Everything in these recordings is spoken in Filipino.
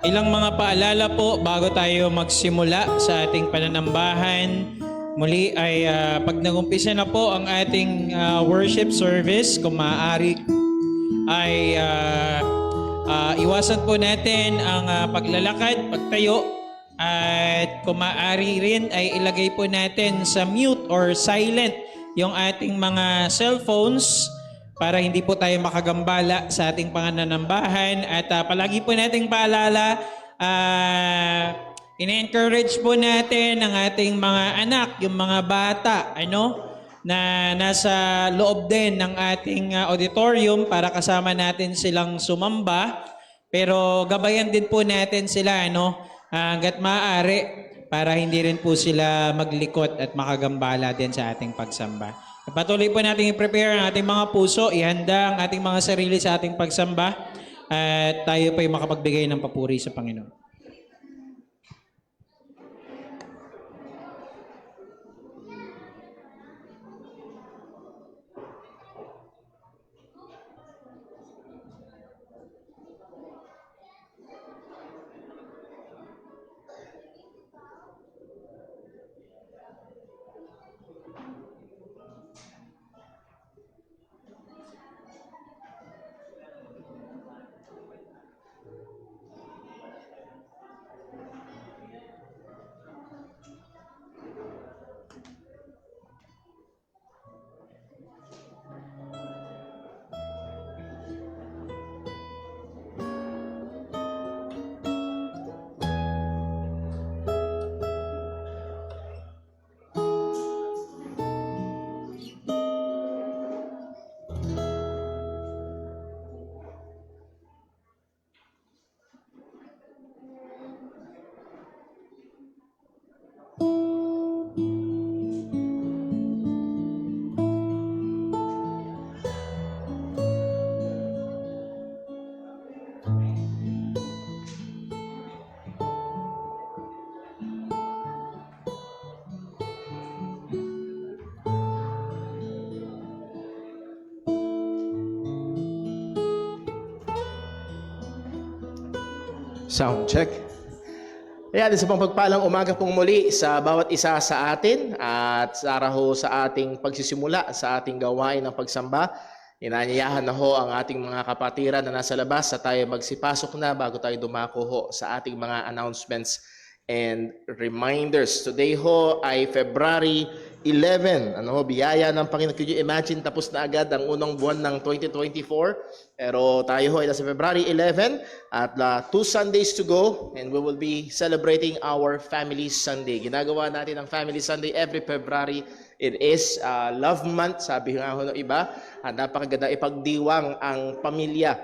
Ilang mga paalala po bago tayo magsimula sa ating pananambahan. Muli ay pag nagumpisa na po ang ating worship service, kung maaari ay iwasan po natin ang paglalakad, pagtayo, at kung maaari rin ay ilagay po natin sa mute or silent yung ating mga cellphones para hindi po tayo makagambala sa ating panganambahan. At palagi po nating paalala, ine-encourage po natin ang ating mga anak, yung mga bata, na nasa loob din ng ating auditorium para kasama natin silang sumamba. Pero gabayan din po natin sila, hanggat maaari, para hindi rin po sila maglikot at makagambala din sa ating pagsamba. Patuloy po natin i-prepare ang ating mga puso, ihanda ang ating mga sarili sa ating pagsamba, at tayo po ay makapagbigay ng papuri sa Panginoon. Sound check. Ayan, isa pang pagpalang umaga pong muli sa bawat isa sa atin at para ho sa ating pagsisimula sa ating gawain ng pagsamba. Inanyayahan na ho ang ating mga kapatiran na nasa labas sa tayo magsipasok na bago tayo dumako ho sa ating mga announcements and reminders. Today ho ay February 11. Biyaya ng Panginoon. Could you imagine, tapos na agad ang unang buwan ng 2024? Pero tayo ho ay nasa February 11 at 2 Sundays to go and we will be celebrating our Family Sunday. Ginagawa natin ang Family Sunday every February. It is Love Month, sabi nga ho ng iba. At napakaganda ipagdiwang ang pamilya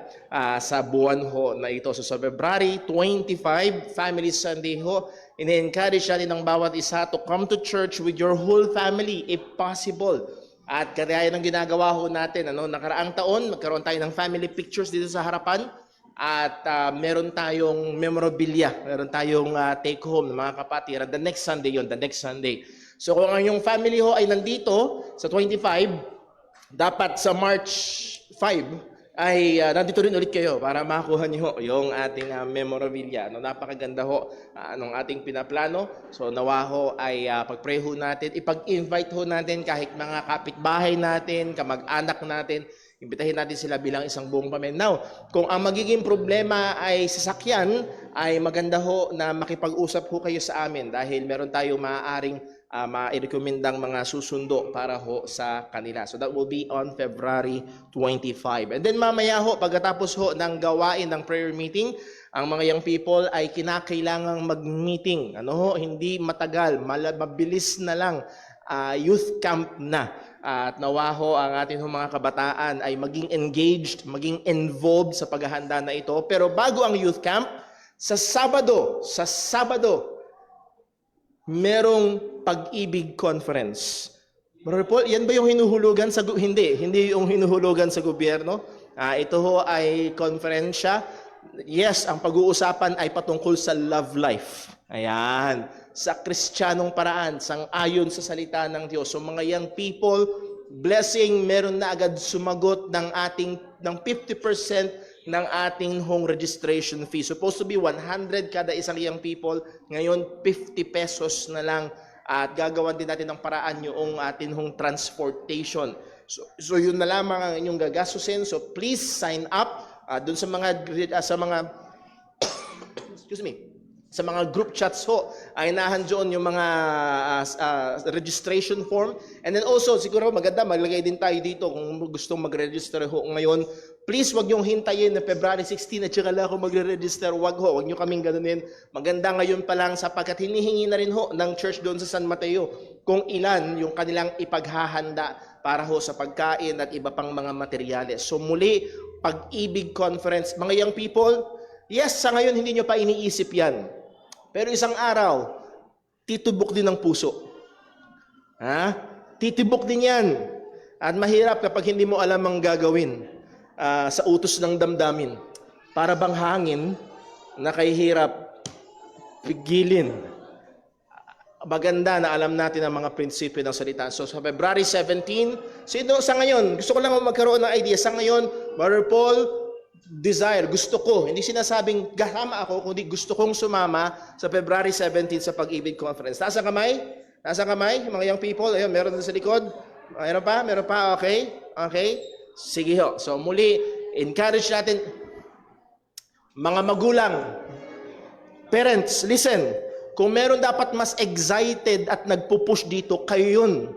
sa buwan ho na ito. So sa February 25, Family Sunday ho, ini-encourage natin ang bawat isa to come to church with your whole family if possible. At kaya ng ginagawa ho natin, nakaraang taon, magkaroon tayo ng family pictures dito sa harapan. At meron tayong memorabilia, meron tayong take home ng mga kapatiran. The next Sunday yon, the next Sunday. So kung ang yung family ho ay nandito sa 25, dapat sa March 5 ay nandito rin ulit kayo para makuha niyo yung ating memorabilia. Napakaganda ho ng ating pinaplano. So nawa ho ay pag-pray ho natin, ipag-invite ho natin kahit mga kapitbahay natin, kamag-anak natin, imbitahin natin sila bilang isang buong pamilya. Now, kung ang magiging problema ay sasakyan, ay maganda ho na makipag-usap ho kayo sa amin dahil meron tayong maaaring ma-recommendang mga susundo para ho sa kanila. So that will be on February 25. And then mamaya ho, pagkatapos ho ng gawain ng prayer meeting, ang mga young people ay kinakailangang mag-meeting. Hindi matagal, mabilis na lang, youth camp na. At nawa ho ang ating mga kabataan ay maging engaged, maging involved sa paghahanda na ito. Pero bago ang youth camp, sa Sabado, merong Pag-ibig Conference. Brother Paul, yan ba yung hinuhulugan sa hindi yung hinuhulugan sa gobyerno? Ito ho ay konferensya. Yes, ang pag-uusapan ay patungkol sa love life. Ayan, sa Kristiyanong paraan, sang-ayon sa salita ng Diyos. So mga young people, blessing, meron na agad sumagot ng 50% ng ating hong registration fee. Supposed to be 100 kada isang young people, ngayon 50 pesos na lang, at gagawan din natin ng paraan yung atin hong transportation. So yun na lamang ang inyong gagastusin. So please sign up dun sa mga excuse me, sa mga group chats ho, ay nahandyoon yung mga registration form. And then also, siguro maganda, maglagay din tayo dito kung gustong mag-register ho ngayon. Please, wag niyong hintayin na February 16 at saka lang ako magre-register. Wag niyo kaming ganunin. Maganda ngayon pa lang sapagkat hinihingi na rin ho ng church doon sa San Mateo kung ilan yung kanilang ipaghahanda para ho sa pagkain at iba pang mga materyales. So muli, Pag-ibig Conference. Mga young people, yes, sa ngayon hindi nyo pa iniisip yan. Pero isang araw, titubok din ng puso. Ha? Titibok din yan. At mahirap kapag hindi mo alam ang gagawin sa utos ng damdamin. Para bang hangin na kahihirap pigilin. Maganda na alam natin ang mga prinsipyo ng salita. So sa February 17, sino sa ngayon, gusto ko lang magkaroon ng idea. Sa ngayon, Brother Paul, desire, gusto ko, hindi sinasabing kasama ako, kundi gusto kong sumama sa February 17 sa Pag-ibig Conference. Nasa kamay? Nasa kamay? Mga young people, ayun, meron na sa likod? Meron pa? Meron pa? Okay? Okay? Sige ho. So muli, encourage natin, mga magulang, parents, listen, kung meron dapat mas excited at nagpupush dito, kayo yun.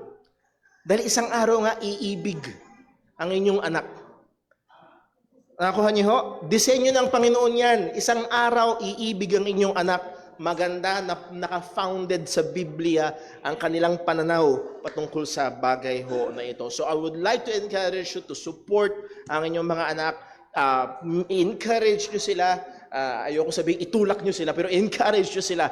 Dahil isang araw nga, iibig ang inyong anak. Nakuha niyo ho? Disenyo ng Panginoon yan. Isang araw, iibig ang inyong anak. Maganda na naka-founded sa Biblia ang kanilang pananaw patungkol sa bagay ho na ito. So I would like to encourage you to support ang inyong mga anak. Encourage nyo sila. Ayoko sabihin itulak nyo sila, pero encourage nyo sila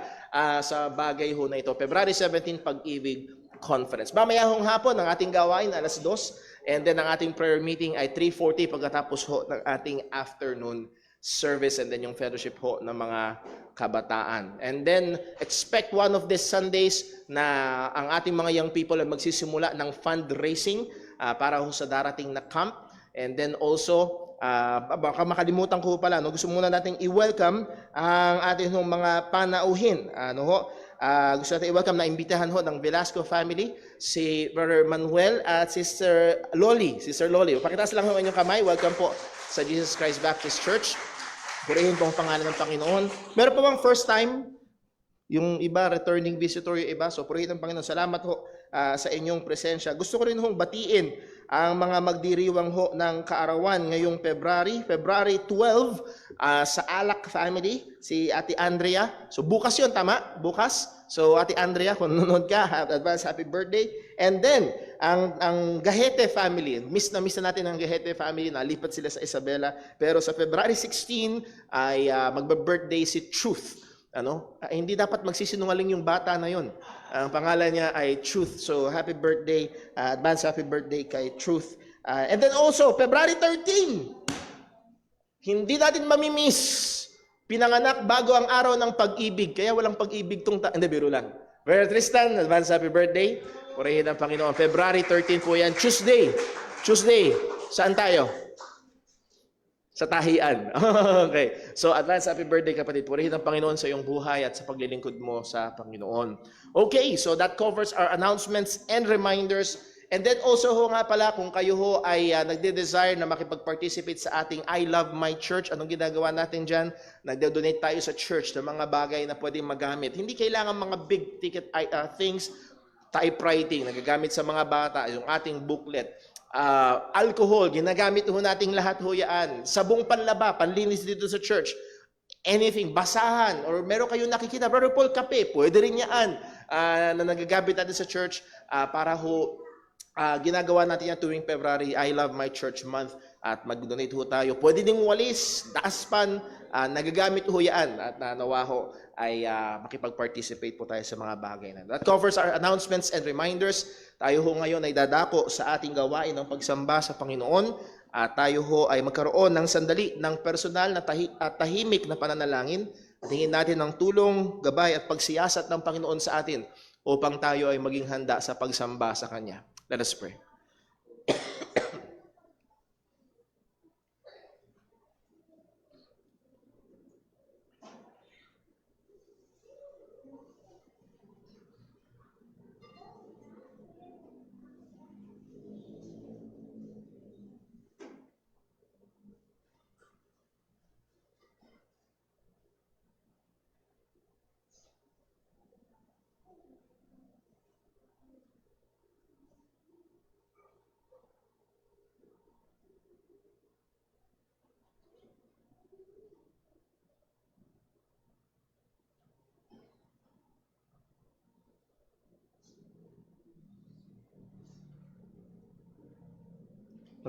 sa bagay ho na ito. February 17, Pag-ibig Conference. Mamaya hong hapon ang ating gawain, 2:00. And then ang ating prayer meeting ay 3:40 pagkatapos ho ng ating afternoon service and then yung fellowship ho ng mga kabataan. And then expect one of these Sundays na ang ating mga young people ay magsisimula ng fundraising para ho sa darating na camp. And then also, baka makalimutan ko pala, no? Gusto muna nating i-welcome ang ating mga panauhin. Gusto natin i-welcome na imbitahan ho ng Velasco family, si Brother Manuel at Sister Loli. Sister Loli, pakitaas lang ho ang inyong kamay. Welcome po sa Jesus Christ Baptist Church. Purihin po ang pangalan ng Panginoon. Meron po bang first time? Yung iba, returning visitor yung iba. So purihin ang Panginoon. Salamat ho sa inyong presensya. Gusto ko rin hong batiin ang mga magdiriwang ho ng kaarawan ngayong February 12 sa Alak family, si Ate Andrea. So bukas yun, tama? Bukas. So Ate Andrea, kung nanonood ka, advance happy birthday. And then, ang Gahete family, miss na natin ang Gahete family, nalipat sila sa Isabela. Pero sa February 16 ay magba-birthday si Truth. Hindi dapat magsisinungaling yung bata na yon. Ang pangalan niya ay Truth. So happy birthday, advance happy birthday kay Truth. And then also, February 13, hindi natin mamimiss. Pinanganak bago ang araw ng pag-ibig. Kaya walang pag-ibig hindi, biro lang. Brother Tristan, advance happy birthday. Purihin ang Panginoon. February 13 po yan. Tuesday. Saan tayo? Sa tahian. Okay. So, advance happy birthday kapatid. Purihin ang Panginoon sa iyong buhay at sa paglilingkod mo sa Panginoon. Okay, so that covers our announcements and reminders. And then also ho nga pala, kung kayo ho ay nagde-desire na makipag-participate sa ating I Love My Church, anong ginagawa natin dyan? Nagde-donate tayo sa church ng mga bagay na pwedeng magamit. Hindi kailangan mga big ticket things, typewriting, nagagamit sa mga bata, yung ating booklet. Alcohol, ginagamit ho nating lahat ho yan. Sabong panlaba, panlinis dito sa church. Anything, basahan, or meron kayong nakikita, Brother Paul, kape, pwede rin yan na nagagamit natin sa church para ho ginagawa natin yan tuwing February, I Love My Church Month, at mag-donate ho tayo. Pwede ding walis, daspan, nagagamit ho yan at nawa ho ay makipag-participate po tayo sa mga bagay na. That covers our announcements and reminders. Tayo ho ngayon ay dadako sa ating gawain ng pagsamba sa Panginoon at tayo ho ay magkaroon ng sandali ng personal na tahimik na pananalangin. Tingin natin ng tulong, gabay at pagsiyasat ng Panginoon sa atin upang tayo ay maging handa sa pagsamba sa Kanya. Let us pray.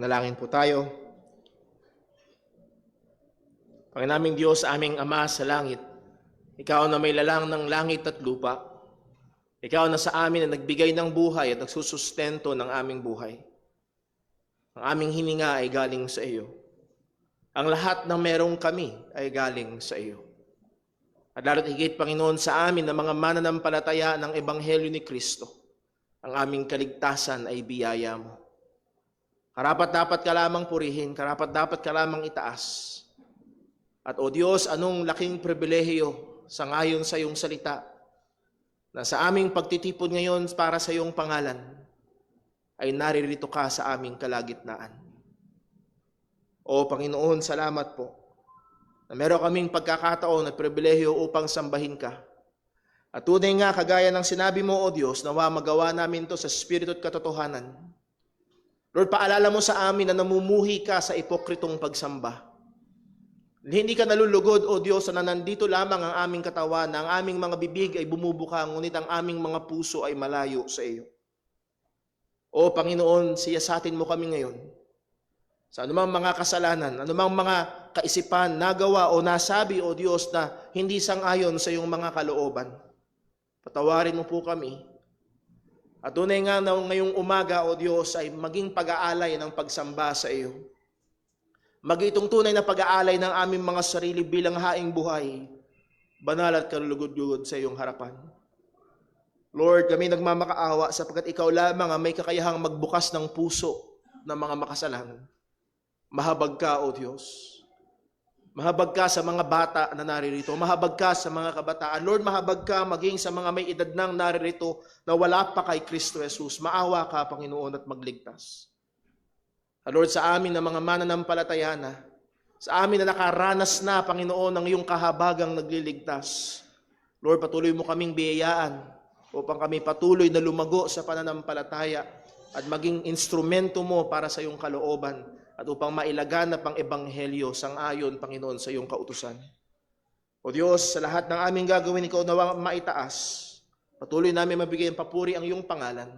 Manalangin po tayo. Panginaming Diyos, aming Ama sa langit, Ikaw na may lalang ng langit at lupa, Ikaw na sa amin na nagbigay ng buhay at nagsusustento ng aming buhay. Ang aming hininga ay galing sa iyo. Ang lahat ng merong kami ay galing sa iyo. At lalo't higit, Panginoon, sa amin na mga mananampalataya ng Ebanghelyo ni Kristo, ang aming kaligtasan ay biyaya mo. Karapat-dapat ka lamang purihin, karapat-dapat ka lamang itaas. At o Diyos, anong laking pribilehiyo sa ngayon sa iyong salita, na sa aming pagtitipon ngayon para sa iyong pangalan, ay naririto ka sa aming kalagitnaan. O Panginoon, salamat po na meron kaming pagkakataon at pribilehiyo upang sambahin ka. At tunay nga, kagaya ng sinabi mo, O Diyos, nawa magawa namin to sa spirito at katotohanan. Lord, paalala mo sa amin na namumuhi ka sa ipokritong pagsamba. Hindi ka nalulugod, O Diyos, na nandito lamang ang aming katawan, na ang aming mga bibig ay bumubuka, ngunit ang aming mga puso ay malayo sa iyo. O Panginoon, siyasatin mo kami ngayon sa anumang mga kasalanan, anumang mga kaisipan, nagawa o nasabi, O Diyos, na hindi sang-ayon sa iyong mga kalooban. Patawarin mo po kami. At tunay nga na ngayong umaga, O Diyos, ay maging pag-aalay ng pagsamba sa iyo. Magitong tunay na pag-aalay ng aming mga sarili bilang haing buhay, banal at kalulugod-lugod sa iyong harapan. Lord, kami nagmamakaawa sapagkat ikaw lamang ang may kakayahang magbukas ng puso ng mga makasalanan. Mahabag ka, O Diyos. Mahabag ka sa mga bata na naririto. Mahabag ka sa mga kabataan. Lord, mahabag ka maging sa mga may edad nang naririto na wala pa kay Kristo Jesus. Maawa ka, Panginoon, at magligtas. At Lord, sa amin na mga mananampalataya na, sa amin na nakaranas na, Panginoon, ng iyong kahabagang nagliligtas, Lord, patuloy mo kaming biyayaan upang kami patuloy na lumago sa pananampalataya at maging instrumento mo para sa iyong kalooban at upang mailaganap ang ebanghelyo sang-ayon, Panginoon, sa iyong kautusan. O Diyos, sa lahat ng aming gagawin, ikaw nawa maitaas. Patuloy namin mabigay ang papuri ang iyong pangalan.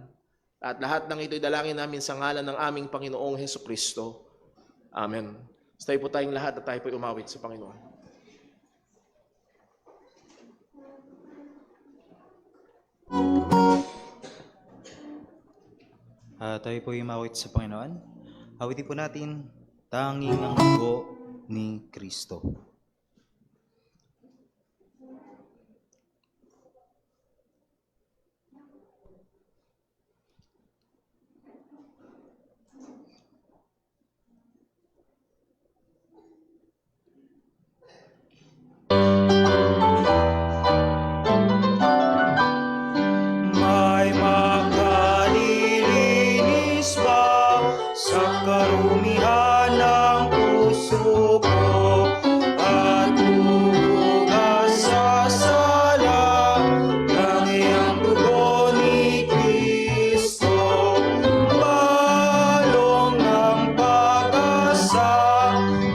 At lahat ng ito'y dalangin namin sa ngalan ng aming Panginoong Hesukristo. Amen. Tayo po tayong lahat at tayo po'y umawit sa Panginoon. Tayo po umawit sa Panginoon. Awitin po natin, tanging ang dugo ni Kristo. May makalilinis ba sa karumihan ng puso ko at hugas sa sala ng iyang dugo ni Kristo, balong ng pag-asa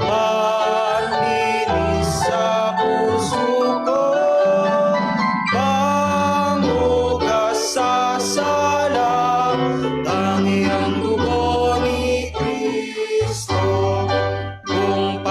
at linis sa puso ko, panghugas sa sala ng iyang dugo ni Kristo, kung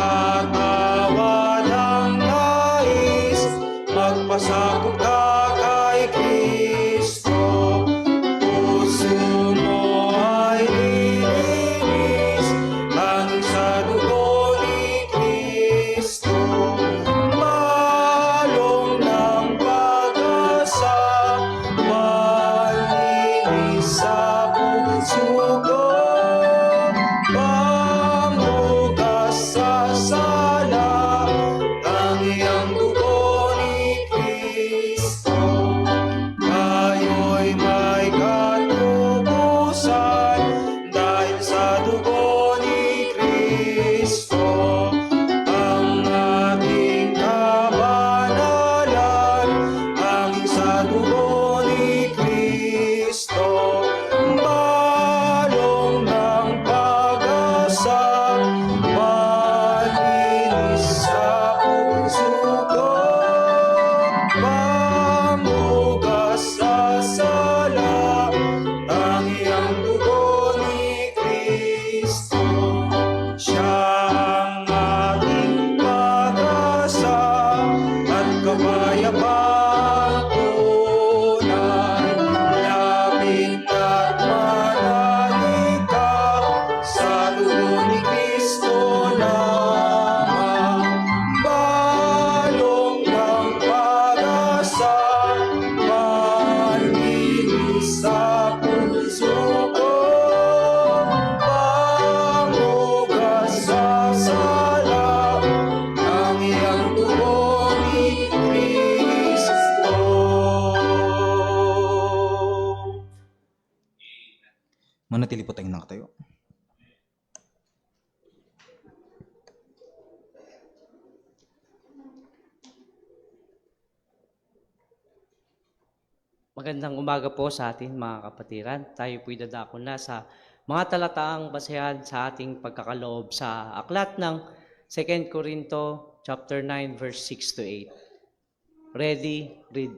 Magandang umaga po sa atin mga kapatiran. Tayo po'y dadako na sa mga talataang basehan sa ating pagkakaloob sa aklat ng 2 Corinto chapter 9 verse 6 to 8. Ready, read.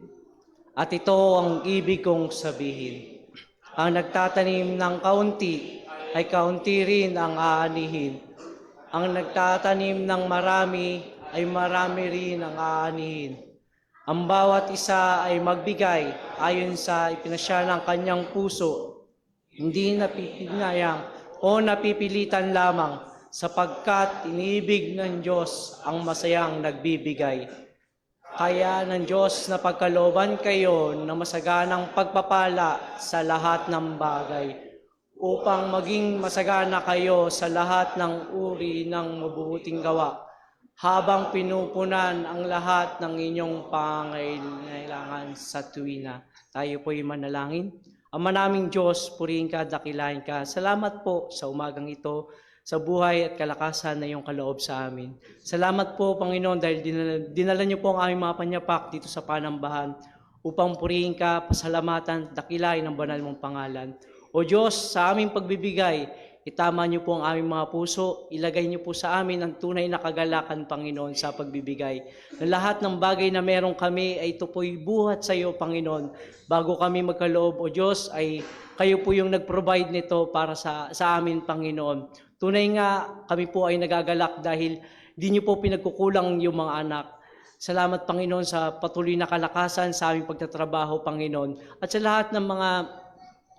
At ito ang ibig kong sabihin. Ang nagtatanim ng kaunti ay kaunti rin ang aanihin. Ang nagtatanim ng marami ay marami rin ang aanihin. Ang bawat isa ay magbigay ayon sa ipinasya ng kanyang puso, hindi napipinayang o napipilitan lamang sapagkat iniibig ng Diyos ang masayang nagbibigay. Kaya ng Diyos na pagkalooban kayo ng masaganang pagpapala sa lahat ng bagay upang maging masagana kayo sa lahat ng uri ng mabubuting gawa habang pinupunan ang lahat ng inyong pangailangan sa tuwina. Tayo po'y manalangin. Ama naming Diyos, purihin ka, dakilain ka. Salamat po sa umagang ito, sa buhay at kalakasan na iyong kaloob sa amin. Salamat po, Panginoon, dahil dinala niyo po ang aming mga panyapak dito sa panambahan upang purihin ka, pasalamatan, dakilain ang banal mong pangalan. O Diyos, sa aming pagbibigay, itama niyo po ang aming mga puso, ilagay niyo po sa amin ang tunay na kagalakan, Panginoon, sa pagbibigay. Na lahat ng bagay na meron kami ay ito po'y buhat sa iyo, Panginoon. Bago kami magkaloob, O Diyos, ay kayo po yung nag-provide nito para sa amin, Panginoon. Tunay nga, kami po ay nagagalak dahil di niyo po pinagkukulang yung mga anak. Salamat, Panginoon, sa patuloy na kalakasan sa aming pagtatrabaho, Panginoon. At sa lahat ng mga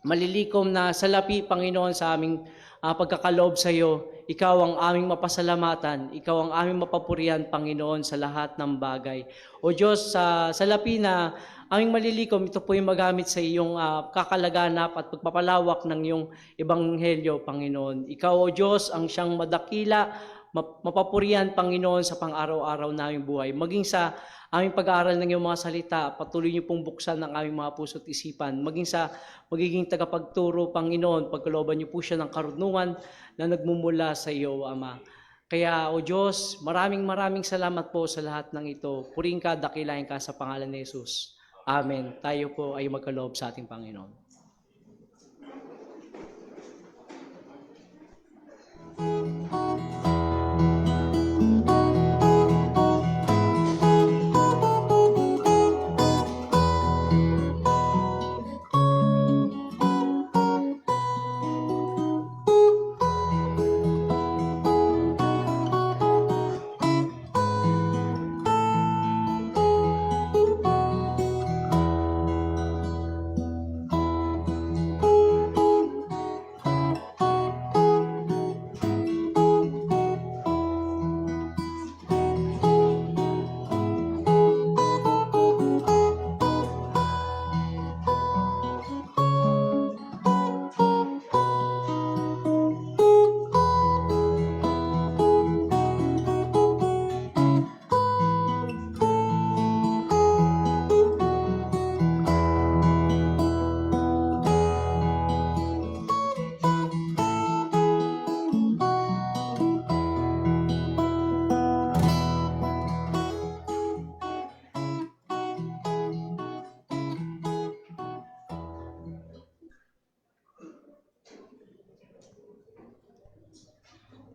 malilikom na salapi, Panginoon, sa aming pagkakaloob sa iyo. Ikaw ang aming mapasalamatan. Ikaw ang aming mapapurihan, Panginoon, sa lahat ng bagay. O Diyos, sa salapi na aming malilikom, ito po yung magamit sa iyong kakalaganap at pagpapalawak ng iyong ebanghelyo, Panginoon. Ikaw, O Diyos, ang siyang madakila, mapapurihan, Panginoon, sa pang-araw-araw naming buhay. Maging sa aming pag-aaral ng iyong mga salita, patuloy niyo pong buksan ng aming mga puso at isipan. Maging sa magiging tagapagturo, Panginoon, pagkalooban niyo po siya ng karunungan na nagmumula sa iyo, Ama. Kaya, O Diyos, maraming salamat po sa lahat ng ito. Purihin ka, dakilain ka sa pangalan ni Jesus. Amen. Tayo po ay magkaloob sa ating Panginoon.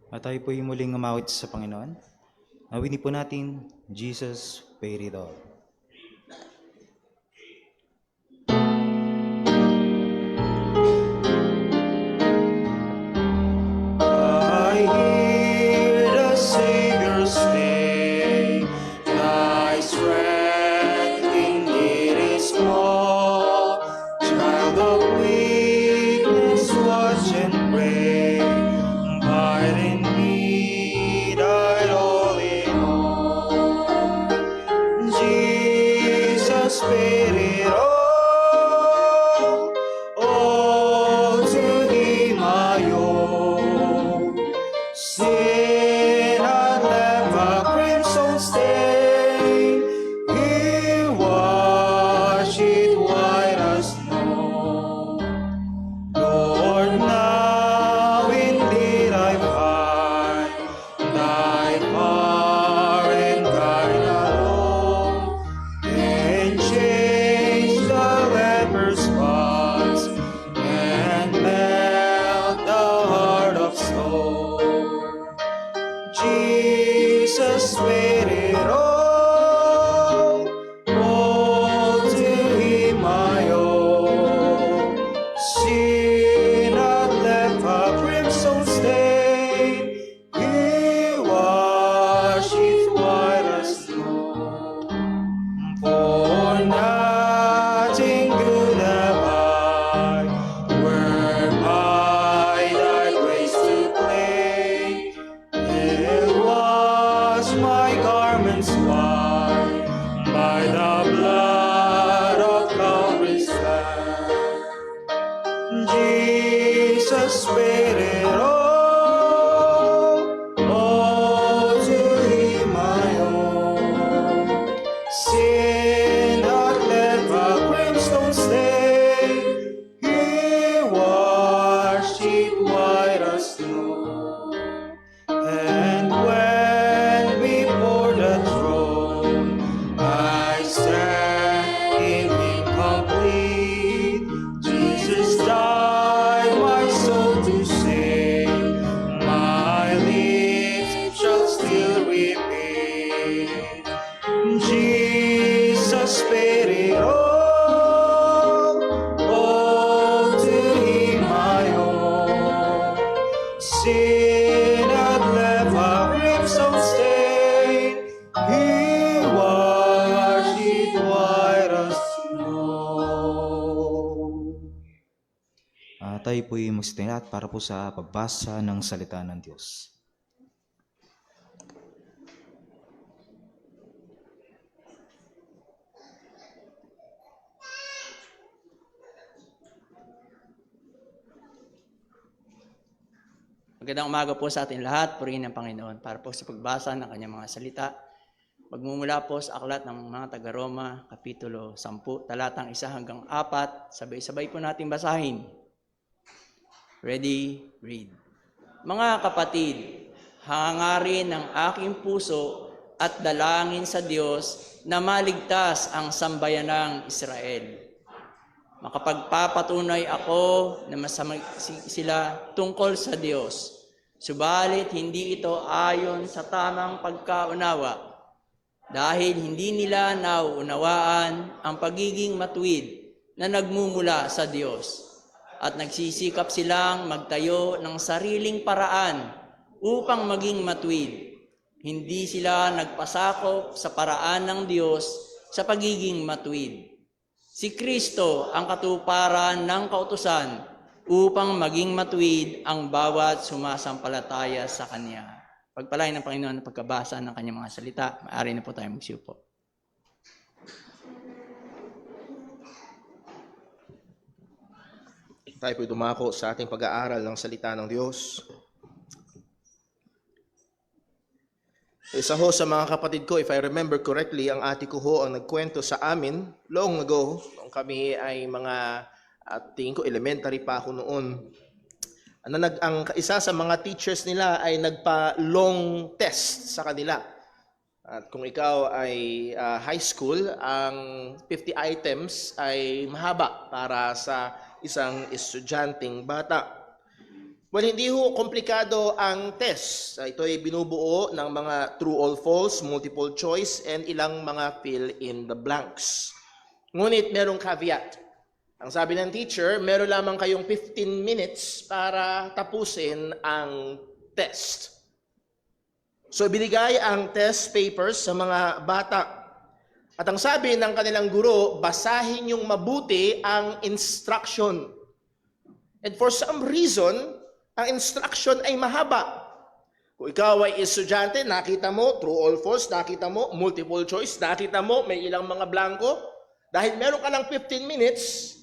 At tayo po'y muling umawit sa Panginoon. Awinin po natin, Jesus paid it all. I hear the Savior say, thy strength indeed is small. Child of weakness, watch and pray. Abide in me, thine all in all. Jesus Jesus paid it all to Him I owe. Sin had left a crimson stain, He washed it white as snow. For nothing good have I, whereby Thy grace to claim. It was my garments white by the blood of Calvary's Lamb. Jesus paid it all to Him I owe. Sin had left a crimson stain, He washed it white as snow. And when before the throne I stand in Him complete, Jesus died my soul to save. My lips shall still repeat, Jesus paid it all to Him I owe. Sin had left a crimson stain, He washed it white as snow. Tayo po'y magsitinat para po sa pagbasa ng salita ng Diyos. Magandang umaga po sa ating lahat, purihin ng Panginoon para po sa pagbasa ng kanyang mga salita. Magmumula po sa aklat ng mga taga-Roma, Kapitulo 10, talatang 1 hanggang 4. Sabay-sabay po natin basahin. Ready, read. Mga kapatid, hangarin ng aking puso at dalangin sa Diyos na maligtas ang sambayanang Israel. Makapagpapatunay ako na masama sila tungkol sa Diyos. Subalit hindi ito ayon sa tamang pagkaunawa dahil hindi nila nauunawaan ang pagiging matuwid na nagmumula sa Diyos at nagsisikap silang magtayo ng sariling paraan upang maging matuwid. Hindi sila nagpasakop sa paraan ng Diyos sa pagiging matuwid. Si Kristo ang katuparan ng kautusan upang maging matuwid ang bawat sumasampalataya sa Kanya. Pagpalain ng Panginoon ang pagkabasa ng Kanyang mga salita. Maaari na po tayo magsiupo. Tayo po'y dumako sa ating pag-aaral ng salita ng Diyos. Isa ho sa mga kapatid ko, if I remember correctly, ang ate ko ho ang nagkwento sa amin long ago, nung kami ay mga, tingin ko elementary pa ako noon. Ang isa sa mga teachers nila ay nagpa-long test sa kanila. At kung ikaw ay high school, ang 50 items ay mahaba para sa isang estudyanteng bata. Well, hindi ho komplikado ang test. Ito ay binubuo ng mga true or false, multiple choice, and ilang mga fill in the blanks. Ngunit merong caveat. Ang sabi ng teacher, meron lamang kayong 15 minutes para tapusin ang test. So binigay ang test papers sa mga bata. At ang sabi ng kanilang guro, basahin yung mabuti ang instruction. And for some reason, ang instruction ay mahaba. Kung ikaw ay estudyante, nakita mo, true or false, nakita mo, multiple choice, nakita mo, may ilang mga blanco. Dahil meron ka lang 15 minutes,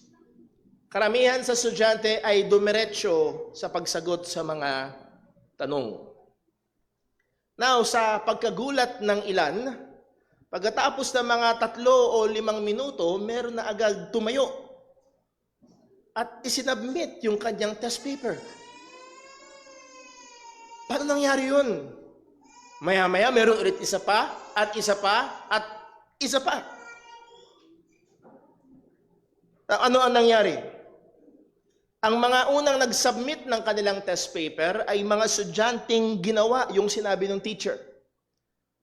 karamihan sa estudyante ay dumiretso sa pagsagot sa mga tanong. Now, sa pagkagulat ng ilan, pagkatapos ng mga 3 o 5 minuto, meron na agad tumayo at isinabmit yung kanyang test paper. Paano nangyari yun? Maya-maya, meron ulit isa pa, at isa pa, at isa pa. Ano ang nangyari? Ang mga unang nag-submit ng kanilang test paper ay mga estudyanteng ginawa yung sinabi ng teacher.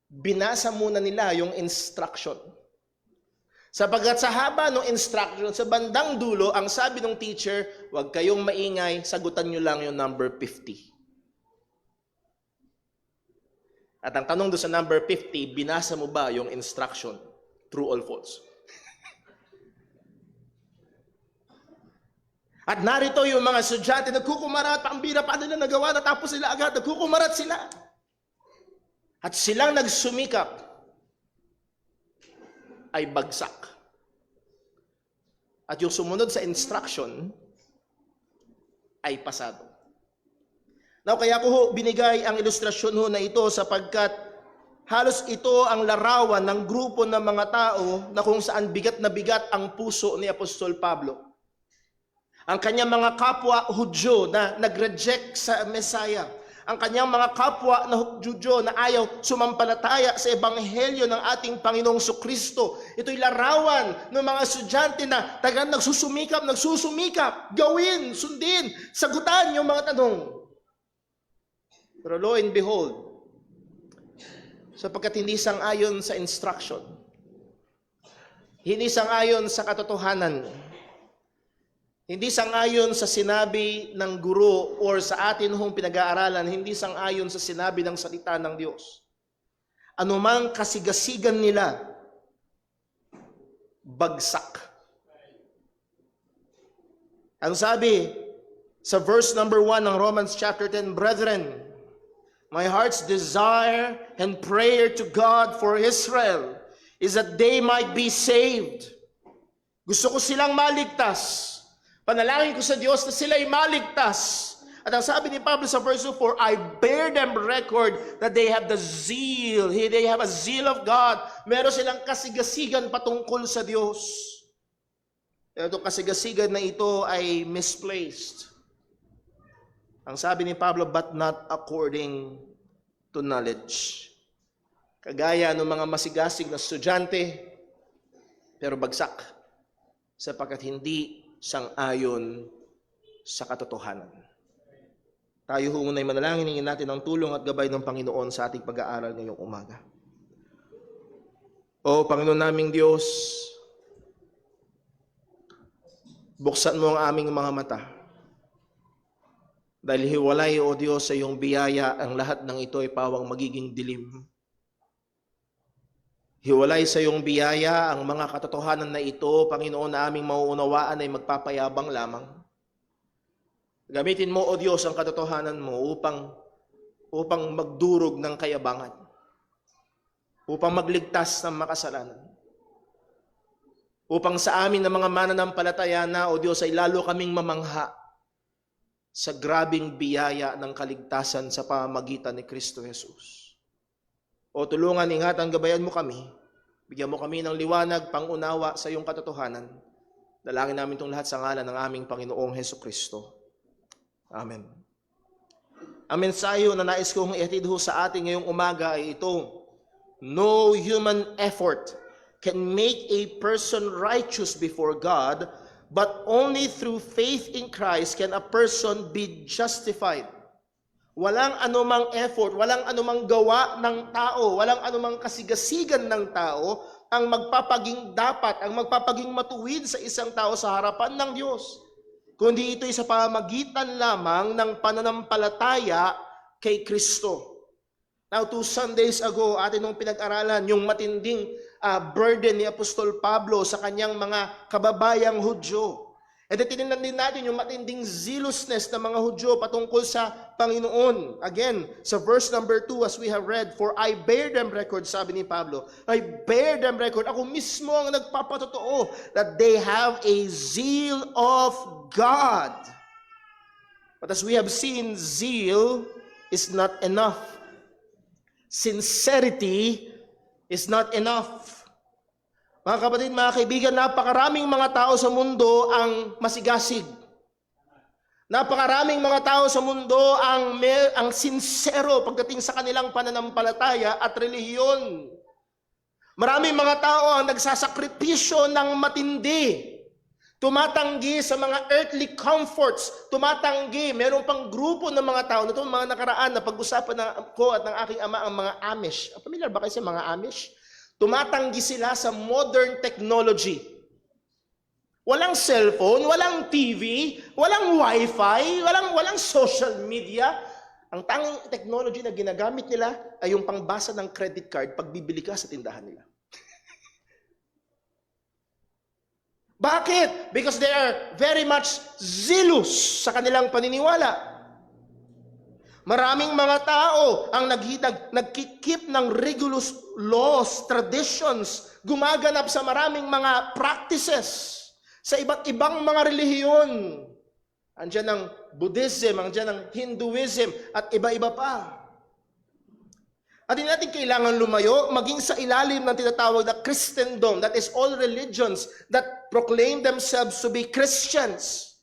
Binasa muna nila yung instruction. Sapagkat sa haba ng instruction, sa bandang dulo, ang sabi ng teacher, huwag kayong maingay, sagutan nyo lang yung number 50. At ang tanong doon sa number 50, binasa mo ba yung instruction? True or false? At narito yung mga estudyante, nagkukumarat, pambira pa nila nagawa, natapos sila agad, nagkukumarat sila. At silang nagsumikap, ay bagsak. At yung sumunod sa instruction, ay pasado. Now, kaya ko ho binigay ang ilustrasyon ho na ito sapagkat halos ito ang larawan ng grupo ng mga tao na kung saan bigat na bigat ang puso ni Apostol Pablo. Ang kanyang mga kapwa Hudyo na nag-reject sa Messiah. Ang kanyang mga kapwa na Hudyo na ayaw sumampalataya sa ebanghelyo ng ating Panginoong Kristo. Ito'y larawan ng mga estudyante na tagang nagsusumikap, gawin, sundin, sagutan yung mga tanong. Pero lo and behold, sapagkat hindi sang-ayon sa instruction, hindi sang-ayon sa katotohanan, hindi sang-ayon sa sinabi ng guro or sa atin hong pinag-aaralan, hindi sang-ayon sa sinabi ng salita ng Diyos. Anumang kasigasigan nila, bagsak. Ang sabi sa verse number 1 ng Romans chapter 10, Brethren, my heart's desire and prayer to God for Israel is that they might be saved. Gusto ko silang maligtas. Panalangin ko sa Diyos na sila'y maligtas. At ang sabi ni Pablo sa verse 2, for I bear them record that they have the zeal. They have a zeal of God. Meron silang kasigasigan patungkol sa Diyos. Pero itong kasigasigan na ito ay misplaced. Ang sabi ni Pablo, but not according to knowledge. Kagaya ng mga masigasig na estudyante, pero bagsak, sapagkat hindi sang-ayon sa katotohanan. Tayo hunay manalangin, hingin natin ang tulong at gabay ng Panginoon sa ating pag-aaral ngayong umaga. O Panginoon naming Diyos, buksan mo ang aming mga mata. Dahil hiwalay, O Diyos, sa iyong biyaya, ang lahat ng ito ay pawang magiging dilim. Hiwalay sa iyong biyaya, ang mga katotohanan na ito, Panginoon, na aming mauunawaan ay magpapayabang lamang. Gamitin mo, O Diyos, ang katotohanan mo upang magdurog ng kayabangan, upang magligtas ng makasalanan, upang sa amin na mga mananampalataya na, O Diyos, ay lalo kaming mamangha sa grabing biyaya ng kaligtasan sa pamamagitan ni Kristo Jesus. O tulungan, ingatan, gabayan mo kami. Bigyan mo kami ng liwanag, pangunawa sa iyong katotohanan. Dalangin namin itong lahat sa ngalan ng aming Panginoong Hesukristo. Amen. Ang mensahe na nais kong ihatid sa atin ngayong umaga ay ito: no human effort can make a person righteous before God, but only through faith in Christ can a person be justified. Walang anumang effort, walang anumang gawa ng tao, walang anumang kasigasigan ng tao ang magpapaging dapat, ang magpapaging matuwid sa isang tao sa harapan ng Diyos. Kundi ito'y sa pamamagitan lamang ng pananampalataya kay Kristo. Now, 2 Sundays ago, atin nung pinag-aralan yung matinding burden ni Apostol Pablo sa kanyang mga kababayang Hudyo. And tinignan din natin yung matinding zealousness ng mga Hudyo patungkol sa Panginoon. Again, sa verse number 2 as we have read, for I bear them record, sabi ni Pablo, I bear them record. Ako mismo ang nagpapatotoo that they have a zeal of God. But as we have seen, zeal is not enough. Sincerity is not enough. Mga kapatid, mga kaibigan, napakaraming mga tao sa mundo ang masigasig. Napakaraming mga tao sa mundo ang sincero pagdating sa kanilang pananampalataya at relihiyon. Maraming mga tao ang nagsasakripisyo ng matindi Tumatanggi sa mga earthly comforts. Tumatanggi. Meron pang grupo ng mga tao. Ito mga nakaraan na pag-usapan ko at ng aking ama ang mga Amish. Familiar ba kayo sa mga Amish? Tumatanggi sila sa modern technology. Walang cellphone, walang TV, walang wifi, walang social media. Ang tanging technology na ginagamit nila ay yung pangbasa ng credit card pag bibili ka sa tindahan nila. Bakit? Because they are very much zealous sa kanilang paniniwala. Maraming mga tao ang nagkikip ng rigorous laws, traditions, gumaganap sa maraming mga practices sa iba't ibang mga relihiyon. Andiyan ang Buddhism, andiyan ang Hinduism, at iba-iba pa. At hindi natin kailangan lumayo, maging sa ilalim ng tinatawag na Christendom, that is all religions that proclaim themselves to be Christians.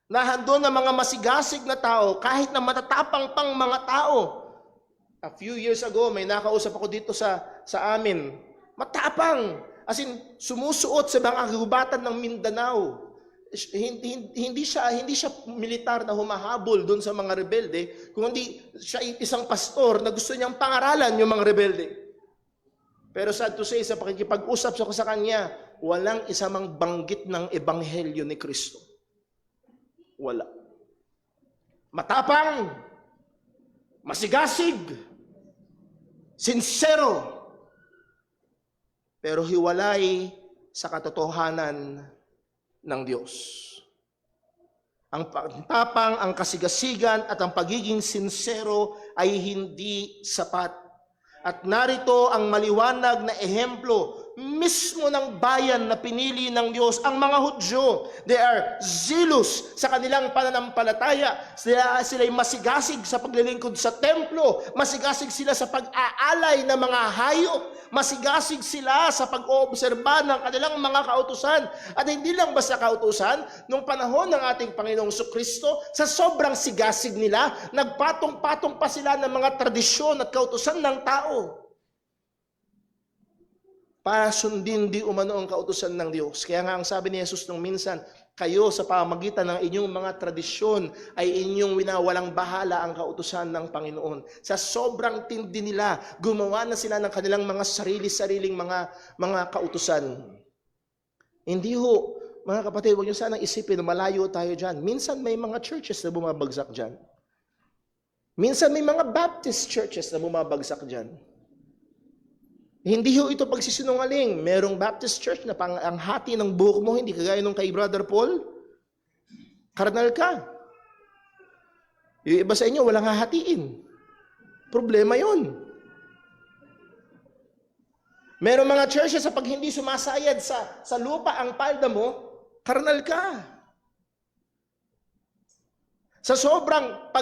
Nahandon ng mga masigasig na tao, kahit na matatapang pang mga tao. A few years ago, may nakausap ako dito sa amin. Matapang, as in sumusuot sa mga kagubatan ng Mindanao. Hindi siya militar na humahabol doon sa mga rebelde, kundi siya isang pastor na gusto niyang pangaralan yung mga rebelde. Pero sad to say, sa pakikipag-usap ko sa kanya, walang isa mang banggit ng ebanghelyo ni Kristo. Wala. Matapang, masigasig, sincero, pero hiwalay sa katotohanan ng Diyos. Ang pagtapang, ang kasigasigan at ang pagiging sincero ay hindi sapat. At narito ang maliwanag na ehemplo mismo ng bayan na pinili ng Diyos, ang mga Hudyo. They are zealous sa kanilang pananampalataya. Sila'y masigasig sa paglilingkod sa templo. Masigasig sila sa pag-aalay ng mga hayop. Masigasig sila sa pag-oobserba ng kanilang mga kautusan. At hindi lang basta kautusan, nung panahon ng ating Panginoong Kristo, sa sobrang sigasig nila, nagpatong-patong pa sila ng mga tradisyon at kautusan ng tao para sundin di umano ang kautusan ng Diyos. Kaya nga ang sabi ni Jesus nung minsan, kayo sa pamamagitan ng inyong mga tradisyon ay inyong winawalang bahala ang kautusan ng Panginoon. Sa sobrang tindi nila, gumawa na sila ng kanilang mga sarili-sariling mga kautusan. Hindi ho, mga kapatid, huwag niyo sanang isipin na malayo tayo dyan. Minsan may mga churches na bumabagsak dyan. Minsan may mga Baptist churches na bumabagsak dyan. Hindi ho ito pagsisinungaling. Merong Baptist church na ang hati ng buhok mo, hindi kagaya nung kay Brother Paul. Karnal ka. Yung iba sa inyo, walang hahatiin. Problema yon. Merong mga churches sa pag hindi sumasayad sa lupa ang palda mo, karnal ka. Sa sobrang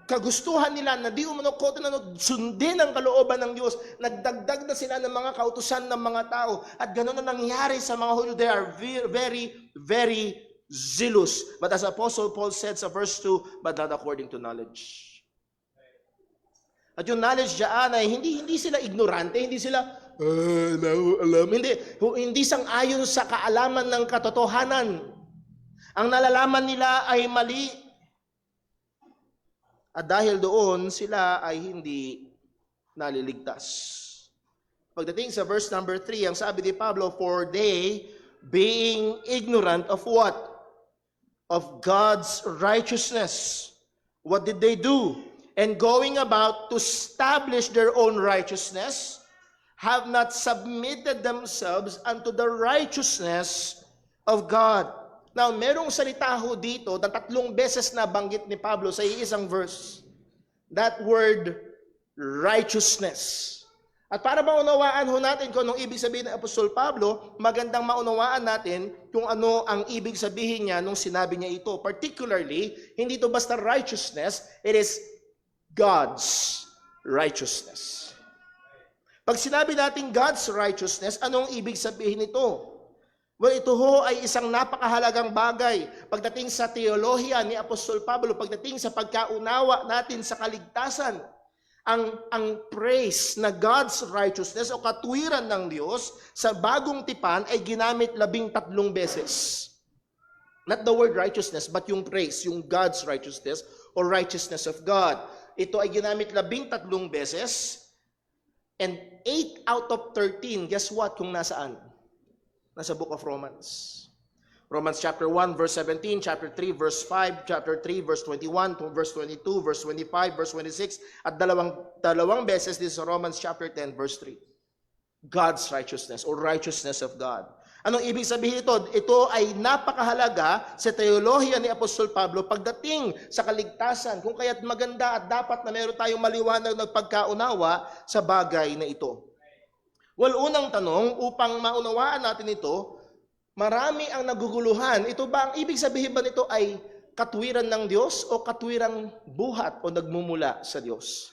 kagustuhan nila na di umano sundin ang kalooban ng Diyos, nagdagdag na sila ng mga kautusan ng mga tao. At ganoon na nangyari sa mga Hudyo. They are very, very zealous. But as Apostle Paul said sa verse 2, but not according to knowledge. At yung knowledge diyan ay hindi sila ignorante, hindi sila alam. Hindi sang-ayon sa kaalaman ng katotohanan. Ang nalalaman nila ay mali. At dahil doon, sila ay hindi naliligtas. Pagdating sa verse number 3, ang sabi ni Pablo, for they, being ignorant of what? Of God's righteousness. What did they do? And going about to establish their own righteousness, have not submitted themselves unto the righteousness of God. Now, merong salita ho dito na 3 beses na banggit ni Pablo sa iisang verse. That word, righteousness. At para maunawaan ho natin kung anong ibig sabihin ng Apostol Pablo, magandang maunawaan natin kung ano ang ibig sabihin niya nung sinabi niya ito. Particularly, hindi ito basta righteousness, it is God's righteousness. Pag sinabi natin God's righteousness, anong ibig sabihin nito? Well, ito ho ay isang napakahalagang bagay. Pagdating sa teolohiya ni Apostol Pablo, pagdating sa pagkaunawa natin sa kaligtasan, ang praise na God's righteousness o katwiran ng Diyos sa bagong tipan ay ginamit 13 beses. Not the word righteousness, but yung praise, yung God's righteousness or righteousness of God. Ito ay ginamit 13 beses. And 8 out of 13, guess what kung nasaan? Nasa book of Romans. Romans chapter 1, verse 17, chapter 3, verse 5, chapter 3, verse 21, verse 22, verse 25, verse 26, at dalawang beses din sa Romans chapter 10, verse 3. God's righteousness or righteousness of God. Anong ibig sabihin ito? Ito ay napakahalaga sa teolohiya ni Apostol Pablo pagdating sa kaligtasan. Kung kaya't maganda at dapat na meron tayong maliwanag na pagkaunawa sa bagay na ito. Well, unang tanong, upang maunawaan natin ito, marami ang naguguluhan. Ito ba, ang ibig sabihin ba nito ay katwiran ng Diyos o katwirang buhat o nagmumula sa Diyos?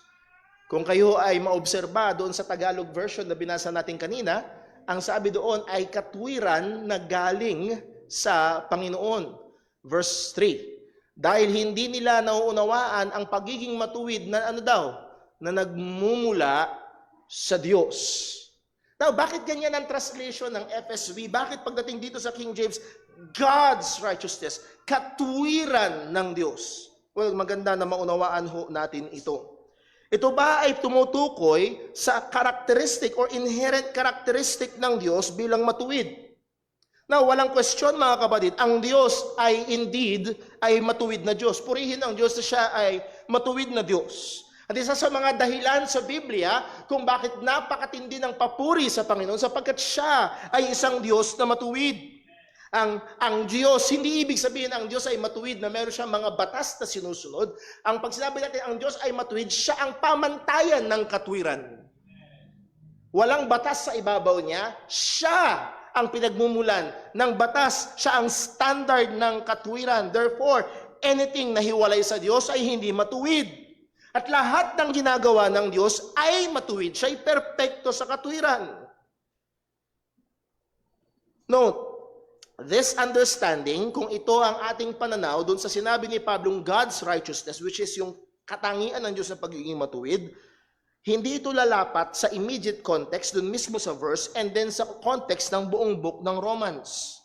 Kung kayo ay maobserba doon sa Tagalog version na binasa natin kanina, ang sabi doon ay katwiran na galing sa Panginoon. Verse 3. Dahil hindi nila nauunawaan ang pagiging matuwid na na nagmumula sa Diyos. Now, bakit ganyan ang translation ng FSV? Bakit pagdating dito sa King James, God's righteousness, katwiran ng Diyos? Well, maganda na maunawaan ho natin ito. Ito ba ay tumutukoy sa characteristic or inherent characteristic ng Diyos bilang matuwid? Now, walang question mga kapatid, ang Diyos ay indeed ay matuwid na Diyos. Purihin ang Diyos na siya ay matuwid na Diyos. At isa sa mga dahilan sa Biblia kung bakit napakatindi ng papuri sa Panginoon sapagkat siya ay isang Diyos na matuwid. Ang Diyos, hindi ibig sabihin ang Diyos ay matuwid na meron siyang mga batas na sinusunod. Ang pag sinabi natin ang Diyos ay matuwid, siya ang pamantayan ng katwiran. Walang batas sa ibabaw niya, siya ang pinagmumulan ng batas, siya ang standard ng katwiran. Therefore, anything na hiwalay sa Diyos ay hindi matuwid. At lahat ng ginagawa ng Diyos ay matuwid, siya ay perpekto sa katwiran. Note, this understanding, kung ito ang ating pananaw doon sa sinabi ni Pablong God's righteousness, which is yung katangian ng Diyos sa pagiging matuwid, hindi ito lalapat sa immediate context doon mismo sa verse and then sa context ng buong book ng Romans.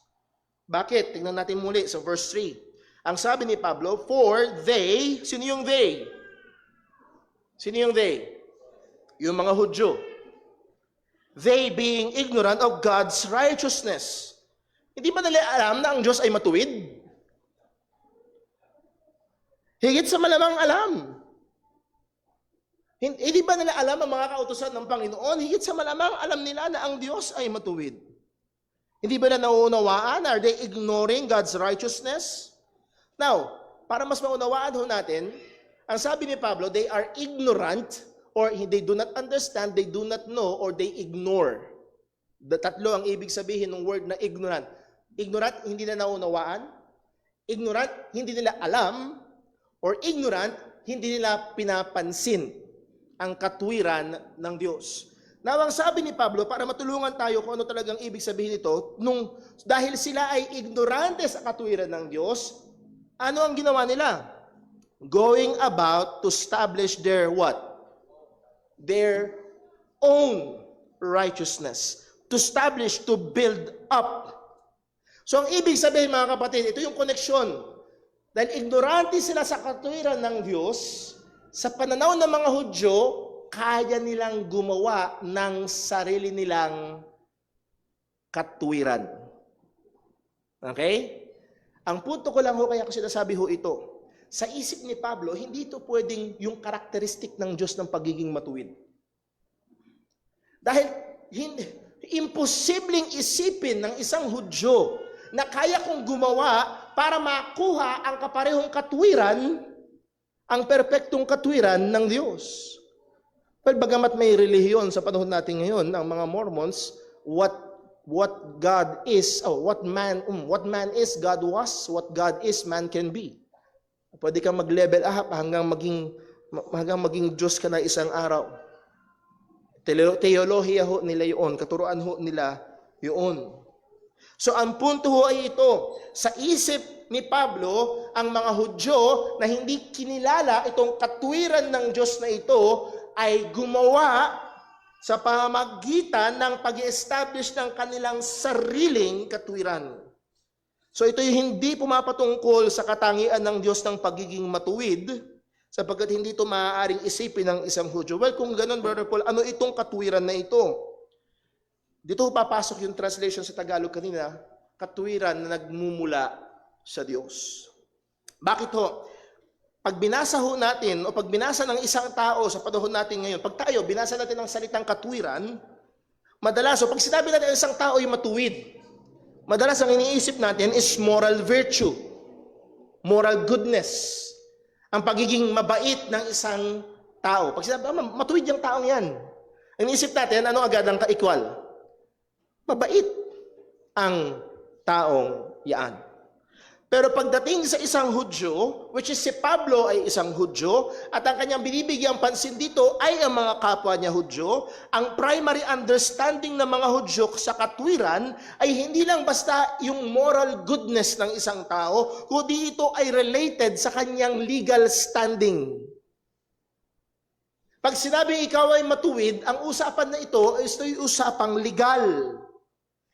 Bakit? Tingnan natin muli sa verse 3. Ang sabi ni Pablo, for they, sino yung they? Sino yung they? Yung mga Hudyo. They being ignorant of God's righteousness. Hindi ba nila alam na ang Diyos ay matuwid? Higit sa malamang alam. Hindi ba nila alam ang mga kautusan ng Panginoon? Higit sa malamang alam nila na ang Diyos ay matuwid. Hindi ba na nauunawaan? Are they ignoring God's righteousness? Now, para mas maunawaan ho natin, ang sabi ni Pablo, they are ignorant or they do not understand, they do not know, or they ignore. Tatlo ang ibig sabihin ng word na ignorant. Ignorant, hindi na naunawaan. Ignorant, hindi nila alam. Or ignorant, hindi nila pinapansin ang katwiran ng Diyos. Now, ang sabi ni Pablo, para matulungan tayo kung ano talagang ibig sabihin nito, dahil sila ay ignorante sa katwiran ng Diyos, ano ang ginawa nila? Going about to establish their what? Their own righteousness. To establish, to build up. So ang ibig sabihin mga kapatid, ito yung koneksyon. Dahil ignorante sila sa katwiran ng Diyos, sa pananaw ng mga Hudyo, kaya nilang gumawa ng sarili nilang katwiran. Okay? Ang punto ko lang ho, kaya ko sinasabi ho ito, sa isip ni Pablo, hindi ito pwedeng yung karakteristik ng Diyos ng pagiging matuwid. Dahil imposibleng isipin ng isang Hudyo na kaya kong gumawa para makuha ang kaparehong katwiran, ang perpektong katwiran ng Diyos. Well, bagamat may relihiyon sa panahon natin ngayon, ang mga Mormons, what God is, what man is, God was, what God is, man can be. Pwede kang mag-level up hanggang maging Diyos ka na isang araw. Teolohiya ho nila yun, katuruan ho nila yun. So ang punto ho ay ito, sa isip ni Pablo, ang mga Hudyo na hindi kinilala itong katwiran ng Diyos na ito, ay gumawa sa pamamagitan ng pag-establish ng kanilang sariling katwiran. So ito'y hindi pumapatungkol sa katangian ng Diyos ng pagiging matuwid, sapagkat hindi ito maaaring isipin ng isang Hudyo. Well, kung ganun, Brother Paul, ano itong katwiran na ito? Dito papasok yung translation sa Tagalog kanina, katwiran na nagmumula sa Diyos. Bakit ho? Pag binasa ho natin, o pag binasa ng isang tao sa panahon natin ngayon, pag tayo, binasa natin ang salitang katwiran, madalas, o pag sinabi natin ang isang tao ay matuwid, madalas ang iniisip natin is moral virtue, moral goodness, ang pagiging mabait ng isang tao. Pag sinabi, matuwid yung taong yan. Ang iniisip natin, ano agad ang kaikwal? Mabait ang taong yan. Pero pagdating sa isang Hudyo, which is si Pablo ay isang Hudyo, at ang kanyang binibigyang pansin dito ay ang mga kapwa niya Hudyo, ang primary understanding ng mga Hudyo sa katwiran ay hindi lang basta yung moral goodness ng isang tao, kundi ito ay related sa kanyang legal standing. Pag sinabi ikaw ay matuwid, ang usapan na ito ay usapang legal.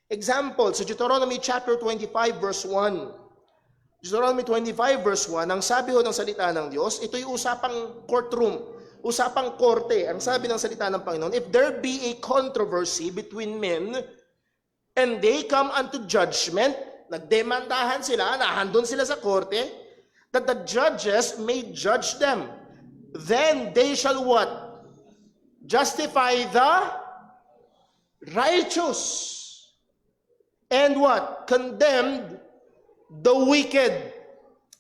Example, sa Deuteronomy chapter 25 verse 1. Deuteronomy 25 verse 1, ang sabi ho ng salita ng Diyos, ito'y usapang courtroom, usapang korte. Ang sabi ng salita ng Panginoon, if there be a controversy between men, and they come unto judgment, nagdemandahan sila, nahandun sila sa korte, that the judges may judge them. Then they shall what? Justify the righteous. And what? Condemned the wicked.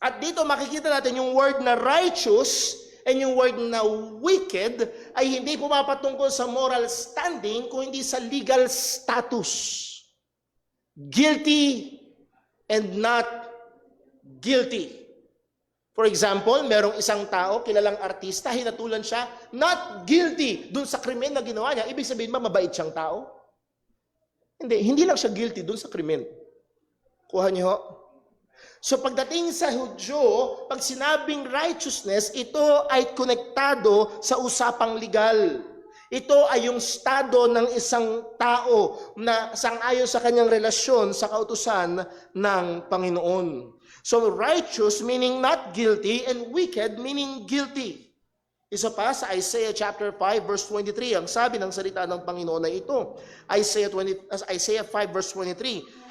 At dito makikita natin yung word na righteous and yung word na wicked ay hindi pumapatungkol sa moral standing kundi sa legal status. Guilty and not guilty. For example, merong isang tao, kilalang artista, hinatulan siya, not guilty dun sa krimen na ginawa niya. Ibig sabihin ba mabait siyang tao? Hindi lang siya guilty dun sa krimen. Kuha niyo ho? So pagdating sa Hudyo, pag sinabing righteousness, ito ay konektado sa usapang legal. Ito ay yung estado ng isang tao na sang-ayon sa kanyang relasyon sa kautusan ng Panginoon. So righteous meaning not guilty and wicked meaning guilty. Isa pa sa Isaiah chapter 5 verse 23, ang sabi ng salita ng Panginoon na ito, Isaiah 5 verse 23,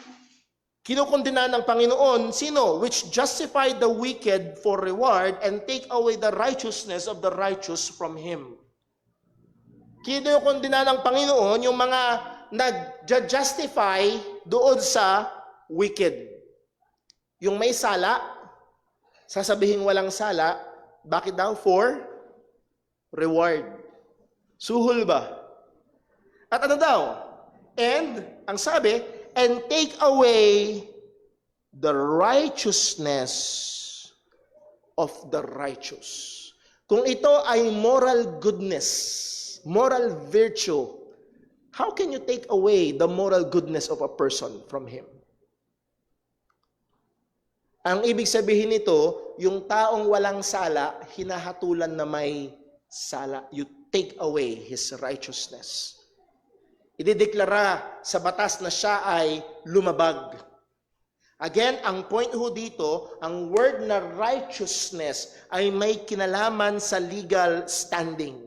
kinukondena ng Panginoon, sino? Which justify the wicked for reward and take away the righteousness of the righteous from him. Kinukondena ng Panginoon yung mga nag-justify doon sa wicked. Yung may sala, sasabihin walang sala, bakit daw? For reward. Suhol ba? At ano daw? And, ang sabi, and take away the righteousness of the righteous. Kung ito ay moral goodness, moral virtue, how can you take away the moral goodness of a person from him? Ang ibig sabihin nito, yung taong walang sala, hinahatulan na may sala. You take away his righteousness. Idideklara sa batas na siya ay lumabag. Again, ang point ho dito, ang word na righteousness ay may kinalaman sa legal standing.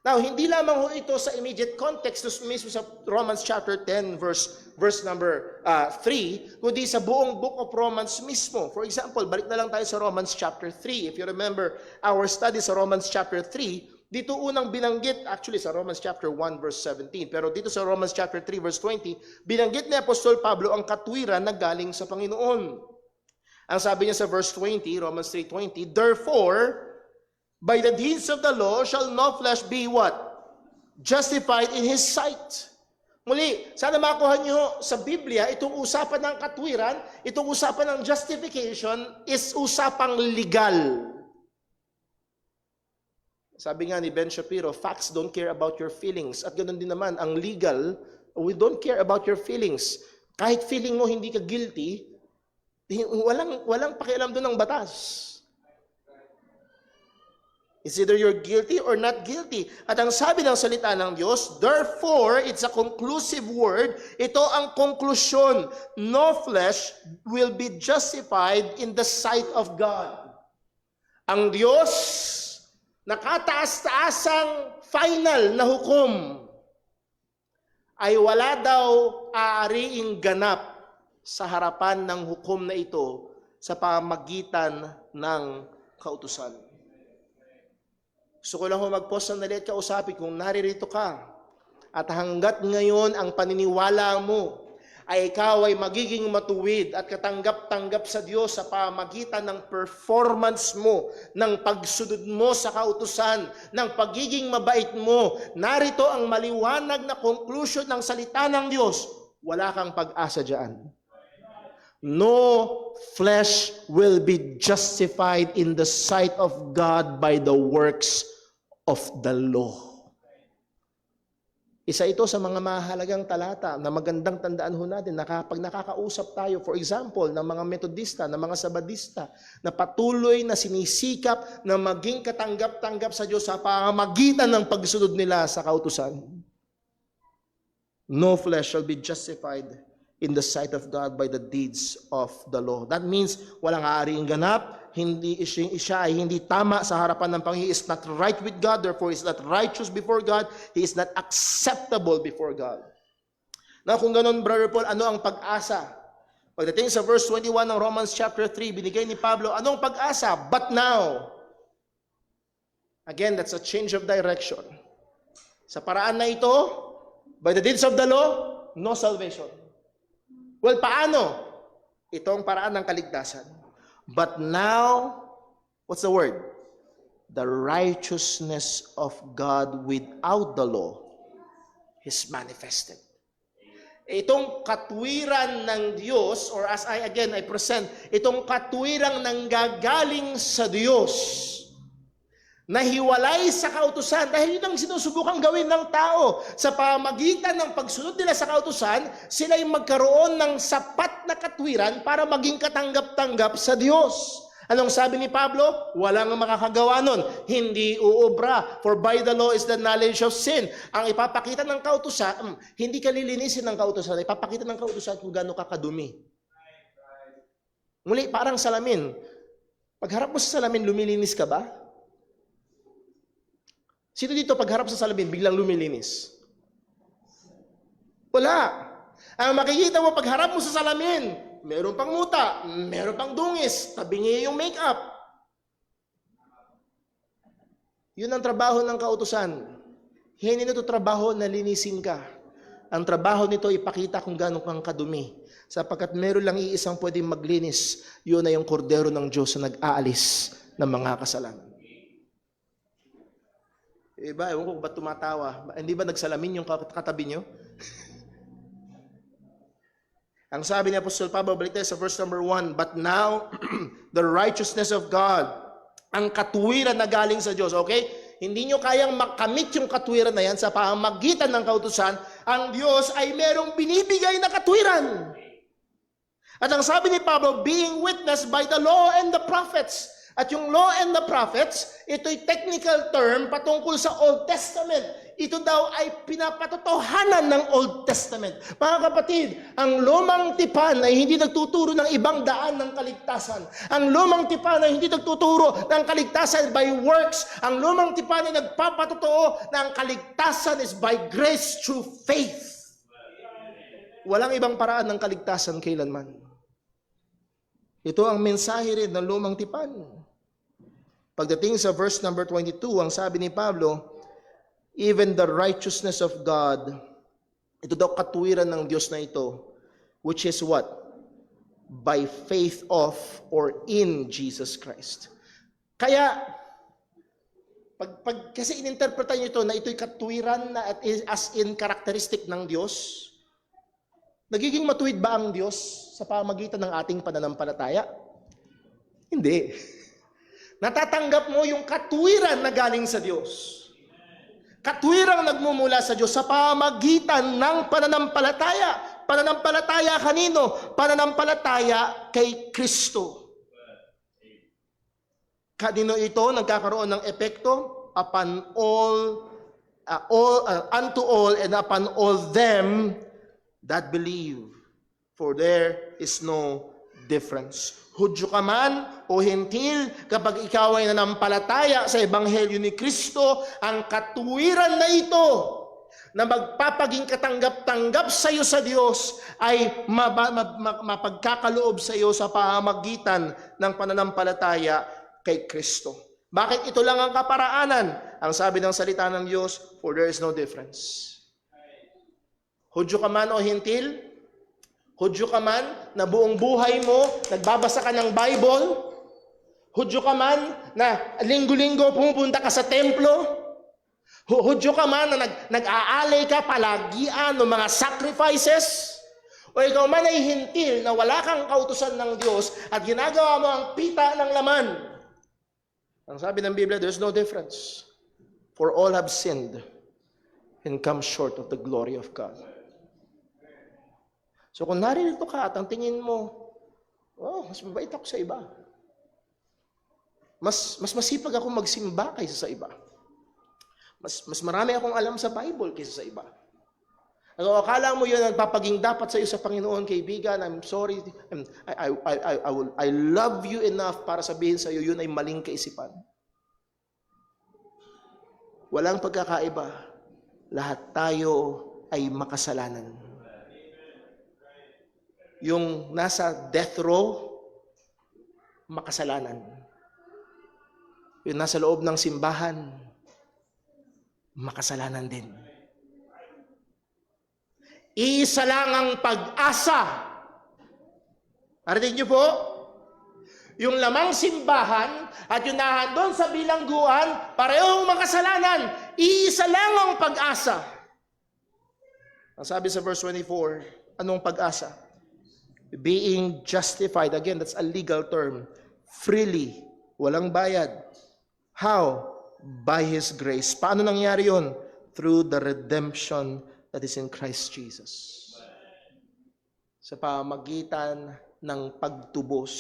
Now, hindi lamang ho ito sa immediate context mismo sa Romans chapter 10 verse number 3, kundi sa buong book of Romans mismo. For example, balik na lang tayo sa Romans chapter 3. If you remember our study sa Romans chapter 3, dito unang binanggit, actually sa Romans chapter 1 verse 17, pero dito sa Romans chapter 3 verse 20, binanggit ni Apostol Pablo ang katwiran na galing sa Panginoon. Ang sabi niya sa verse 20, Romans 3:20, therefore, by the deeds of the law shall no flesh be what? Justified in his sight. Muli, sana makuha niyo sa Biblia, itong usapan ng katwiran, itong usapan ng justification is usapang legal. Sabi nga ni Ben Shapiro, facts don't care about your feelings. At ganoon din naman, ang legal, we don't care about your feelings. Kahit feeling mo hindi ka guilty, walang pakialam doon ng batas. It's either you're guilty or not guilty. At ang sabi ng salita ng Diyos, therefore, it's a conclusive word. Ito ang konklusyon. No flesh will be justified in the sight of God. Ang Diyos, nakataas-taasang final na hukom, ay wala daw aariing ganap sa harapan ng hukom na ito sa pamagitan ng kautusan. Gusto ko lang mag-post ng nalit kausapin kung naririto ka at hanggat ngayon ang paniniwala mo ay ikaw ay magiging matuwid at katanggap-tanggap sa Diyos sa pamagitan ng performance mo, ng pagsunod mo sa kautusan, ng pagiging mabait mo. Narito ang maliwanag na conclusion ng salita ng Diyos. Wala kang pag-asa dyan. No flesh will be justified in the sight of God by the works of the law. Isa ito sa mga mahalagang talata na magandang tandaan ho natin na kapag nakakausap tayo, for example, ng mga Metodista, ng mga Sabadista, na patuloy na sinisikap na maging katanggap-tanggap sa Diyos sa pamamagitan ng pagsunod nila sa kautusan. No flesh shall be justified in the sight of God by the deeds of the law. That means walang aariing ganap, siya ay hindi tama sa harapan ng Panginoon. He is not right with God, therefore he is not righteous before God. He is not acceptable before God. Now kung ganun, Brother Paul, ano ang pag-asa? Pagdating sa verse 21 ng Romans chapter 3, binigay ni Pablo, anong pag-asa? But now. Again, that's a change of direction. Sa paraan na ito, by the deeds of the law, no salvation. Well, paano? Ito ang paraan ng kaligtasan. But now, what's the word? The righteousness of God without the law is manifested. Itong katwiran ng Diyos, or as I present, itong katwirang nanggagaling sa Diyos, na hiwalay sa kautusan, dahil yun ang sinusubukang gawin ng tao. Sa pamagitan ng pagsunod nila sa kautusan, sila ay magkaroon ng sapat na katwiran para maging katanggap-tanggap sa Diyos. Anong sabi ni Pablo? Walang makakagawa nun. Hindi uobra. For by the law is the knowledge of sin. Ang ipapakita ng kautusan, hindi ka lilinisin ng kautusan. Ipapakita ng kautusan kung gaano ka kadumi. Muli, parang salamin. Pagharap mo sa salamin, lumilinis ka ba? Sino dito pagharap sa salamin, biglang lumilinis? Wala. Ang makikita mo pagharap mo sa salamin, meron pang muta, meron pang dungis, tabingi yung makeup. Yun ang trabaho ng kautusan. Hindi nito trabaho na linisin ka. Ang trabaho nito ipakita kung gaano kang kadumi. Sapagkat meron lang iisang pwedeng maglinis, yun na yung kordero ng Diyos na nag-aalis ng mga kasalanan. Iba, ewan ko kung ba't tumatawa. Hindi ba nagsalamin yung katabi nyo? Ang sabi ni Apostol Pablo, balik tayo sa verse number 1, but now, the righteousness of God, ang katwiran na galing sa Diyos, okay? Hindi nyo kayang makamit yung katwiran na yan sa pamamagitan ng kautusan, ang Diyos ay merong binibigay na katwiran. At ang sabi ni Pablo, being witnessed by the law and the prophets. At yung law and the prophets, ito'y technical term patungkol sa Old Testament. Ito daw ay pinapatotohanan ng Old Testament. Mga kapatid, ang lumang tipan ay hindi nagtuturo ng ibang daan ng kaligtasan. Ang lumang tipan ay hindi nagtuturo ng kaligtasan by works. Ang lumang tipan ay nagpapatotoo na ang kaligtasan is by grace through faith. Walang ibang paraan ng kaligtasan kailanman. Ito ang mensahe rin ng lumang tipan. Pagdating sa verse number 22, ang sabi ni Pablo, even the righteousness of God, ito daw katwiran ng Diyos na ito, which is what? By faith of or in Jesus Christ. Kaya, kasi ininterpretan nyo ito na ito'y katwiran na as in characteristic ng Diyos, nagiging matuwid ba ang Diyos sa pamagitan ng ating pananampalataya? Hindi. Natatanggap mo yung katwiran na galing sa Diyos. Katwirang nagmumula sa Diyos sa pamagitan ng pananampalataya. Pananampalataya kanino? Pananampalataya kay Kristo. Kanino ito nagkakaroon ng epekto? Upon unto all and upon all them that believe. For there is no difference. Hudyo ka man o hentil, kapag ikaw ay nanampalataya sa Ebanghelyo ni Kristo, ang katuwiran na ito na magpapaging katanggap-tanggap sa iyo sa Diyos ay mapagkakaloob sa iyo sa pamamagitan ng pananampalataya kay Kristo. Bakit ito lang ang kaparaanan? Ang sabi ng salita ng Diyos, for there is no difference. Hudyo ka man o hentil, Hudyo ka man na buong buhay mo, nagbabasa ka ng Bible, Hudyo ka man na linggo-linggo pumupunta ka sa templo, Hudyo ka man na nag-aalay ka palagian ng mga sacrifices, o ikaw man ay hintil na wala kang kautusan ng Diyos at ginagawa mo ang pita ng laman. Ang sabi ng Biblia, there's no difference. For all have sinned and come short of the glory of God. So kung naririto ka at ang tingin mo, oh, mas mabait ako sa iba. Mas masipag ako magsimba kaysa sa iba. Mas marami akong alam sa Bible kaysa sa iba. Akala mo yun ang papaging dapat sa iyo sa Panginoon, kaibigan, I'm sorry, I love you enough para sabihin sa iyo, yun ay maling kaisipan. Walang pagkakaiba. Lahat tayo ay makasalanan. Yung nasa death row, makasalanan. Yung nasa loob ng simbahan, makasalanan din. Isa lang ang pag-asa. Narinig niyo po? Yung lamang simbahan at yung nahandon sa bilangguan, parehong makasalanan. Isa lang ang pag-asa. Ang sabi sa verse 24, anong pag-asa? Being justified. Again, that's a legal term. Freely. Walang bayad. How? By His grace. Paano nangyari yun? Through the redemption that is in Christ Jesus. Sa pamagitan ng pagtubos.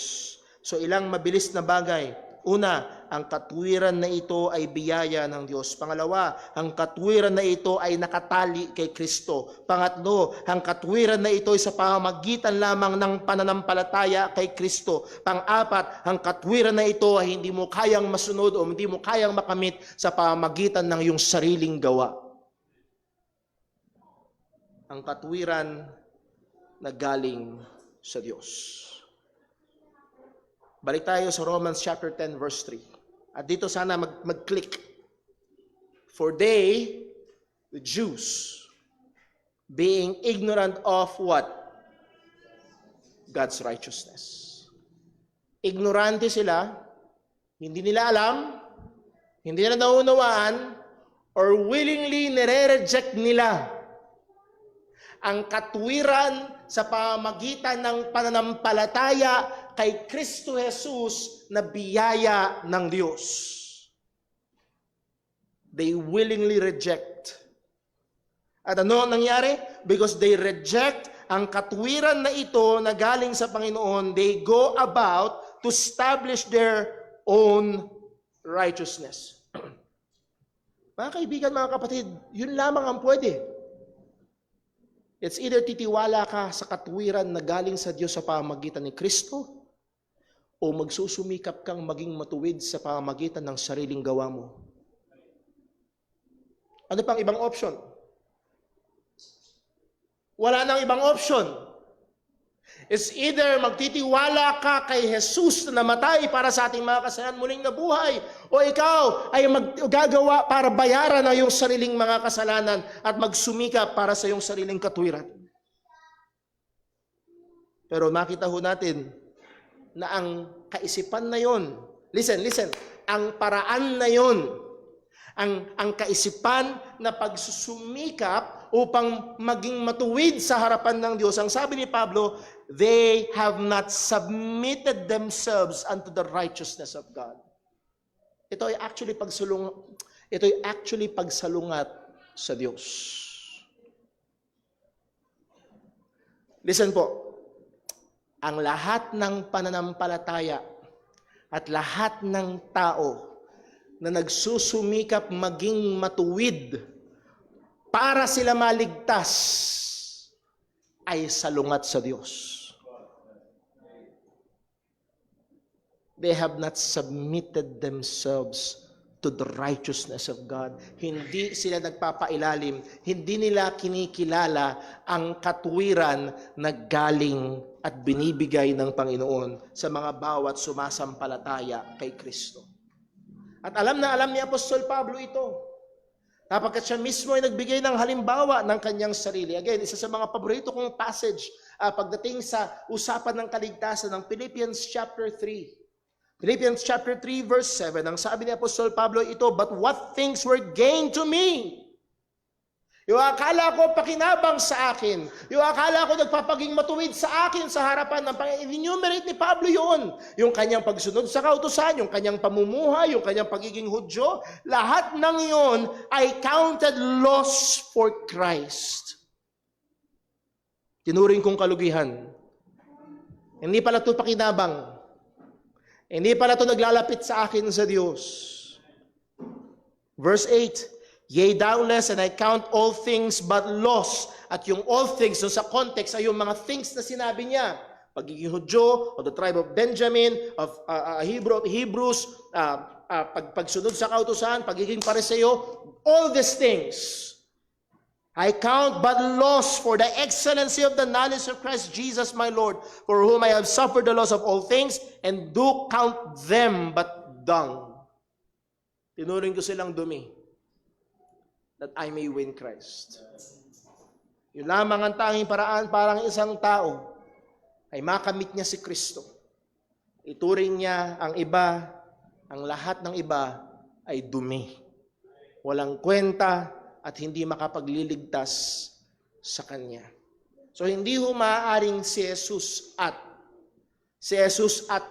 So ilang mabilis na bagay. Una, ang katwiran na ito ay biyaya ng Diyos. Pangalawa, ang katwiran na ito ay nakatali kay Kristo. Pangatlo, ang katwiran na ito ay sa pamamagitan lamang ng pananampalataya kay Kristo. Pang-apat, ang katwiran na ito ay hindi mo kayang masunod o hindi mo kayang makamit sa pamamagitan ng iyong sariling gawa. Ang katwiran na galing sa Diyos. Balik tayo sa Romans chapter 10 verse 3. At dito sana mag-click. For they, the Jews, being ignorant of what? God's righteousness. Ignorante sila, hindi nila alam, hindi nila naunawaan, or willingly nire-reject nila ang katwiran sa pamamagitan ng pananampalataya kay Kristo Jesus na biyaya ng Diyos. They willingly reject. At ano ang nangyari? Because they reject ang katwiran na ito na galing sa Panginoon, they go about to establish their own righteousness. Mga kaibigan, mga kapatid, yun lamang ang pwede. It's either titiwala ka sa katwiran na galing sa Diyos sa pamamagitan ni Kristo, o magsusumikap kang maging matuwid sa pamamagitan ng sariling gawa mo. Ano pang ibang option? Wala nang ibang option. It's either magtitiwala ka kay Jesus na namatay para sa ating mga kasalanan muling nabuhay, o ikaw ay maggagawa para bayaran ang iyong sariling mga kasalanan at magsumikap para sa iyong sariling katwiran. Pero makita ho natin na ang kaisipan na yon, listen, ang paraan na yon, ang kaisipan na pagsusumikap upang maging matuwid sa harapan ng Diyos, ang sabi ni Pablo, they have not submitted themselves unto the righteousness of God. Ito ay actually pagsalungat sa Diyos. Listen po, ang lahat ng pananampalataya at lahat ng tao na nagsusumikap maging matuwid para sila maligtas ay salungat sa Diyos. They have not submitted themselves to the righteousness of God. Hindi sila nagpapailalim, hindi nila kinikilala ang katuwiran na galing at binibigay ng Panginoon sa mga bawat sumasampalataya kay Kristo. At alam na alam ni Apostol Pablo ito, sapagkat siya mismo ay nagbigay ng halimbawa ng kanyang sarili. Again, isa sa mga paborito kong passage pagdating sa usapan ng kaligtasan ng Philippians chapter 3. Philippians chapter 3 verse 7, ang sabi ni Apostol Pablo ito, "But what things were gain to me?" Yung akala ko pakinabang sa akin, yung akala ko nagpapaging matuwid sa akin sa harapan ng Panginoon. Enumerate ni Pablo yun. Yung kanyang pagsunod sa kautusan, yung kanyang pamumuhay, yung kanyang pagiging Hudyo, lahat ng yun ay counted loss for Christ. Tinuring kong kalugihan. Hindi pala ito pakinabang. Hindi pala ito naglalapit sa akin sa Diyos. Verse 8, "Yea, doubtless, and I count all things but loss." At yung all things, so sa context ay yung mga things na sinabi niya. Pagiging Hudyo, of the tribe of Benjamin, of Hebrews, pagsunod sa kautusan, pagiging Pariseo, all these things. "I count but loss for the excellency of the knowledge of Christ Jesus my Lord, for whom I have suffered the loss of all things, and do count them but dung." Tinuring ko silang dumi, that I may win Christ. Yun lamang ang tanging paraan para ang isang tao ay makamit niya si Kristo. Ituring niya ang iba, ang lahat ng iba ay dumi. Walang kwenta at hindi makapagliligtas sa Kanya. So hindi ho maaaring si Jesus at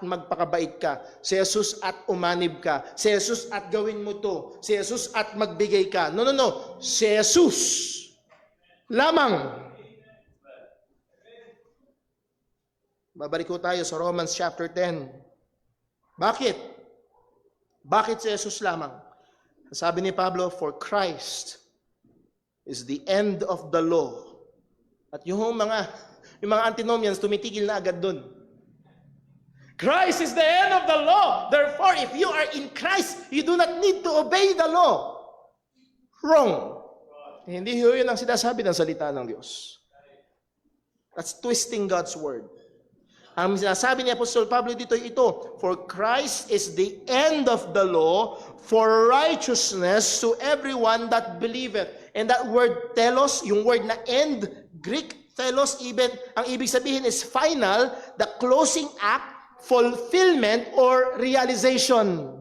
magpakabait ka, si Jesus at umanib ka, si Jesus at gawin mo to, si Jesus at magbigay ka. No. Si Jesus lamang. Babalik ko tayo sa Romans chapter 10. Bakit? Bakit si Jesus lamang? Sabi ni Pablo, "For Christ is the end of the law." At yung mga antinomians, tumitigil na agad dun. Christ is the end of the law. Therefore, if you are in Christ, you do not need to obey the law. Wrong. Hindi yun ang sinasabi ng salita ng Diyos. That's twisting God's word. Ang sinasabi ni Apostol Pablo dito ito, "For Christ is the end of the law for righteousness to everyone that believeth." And that word telos, yung word na end, Greek telos, even ang ibig sabihin is final, the closing act, fulfillment, or realization.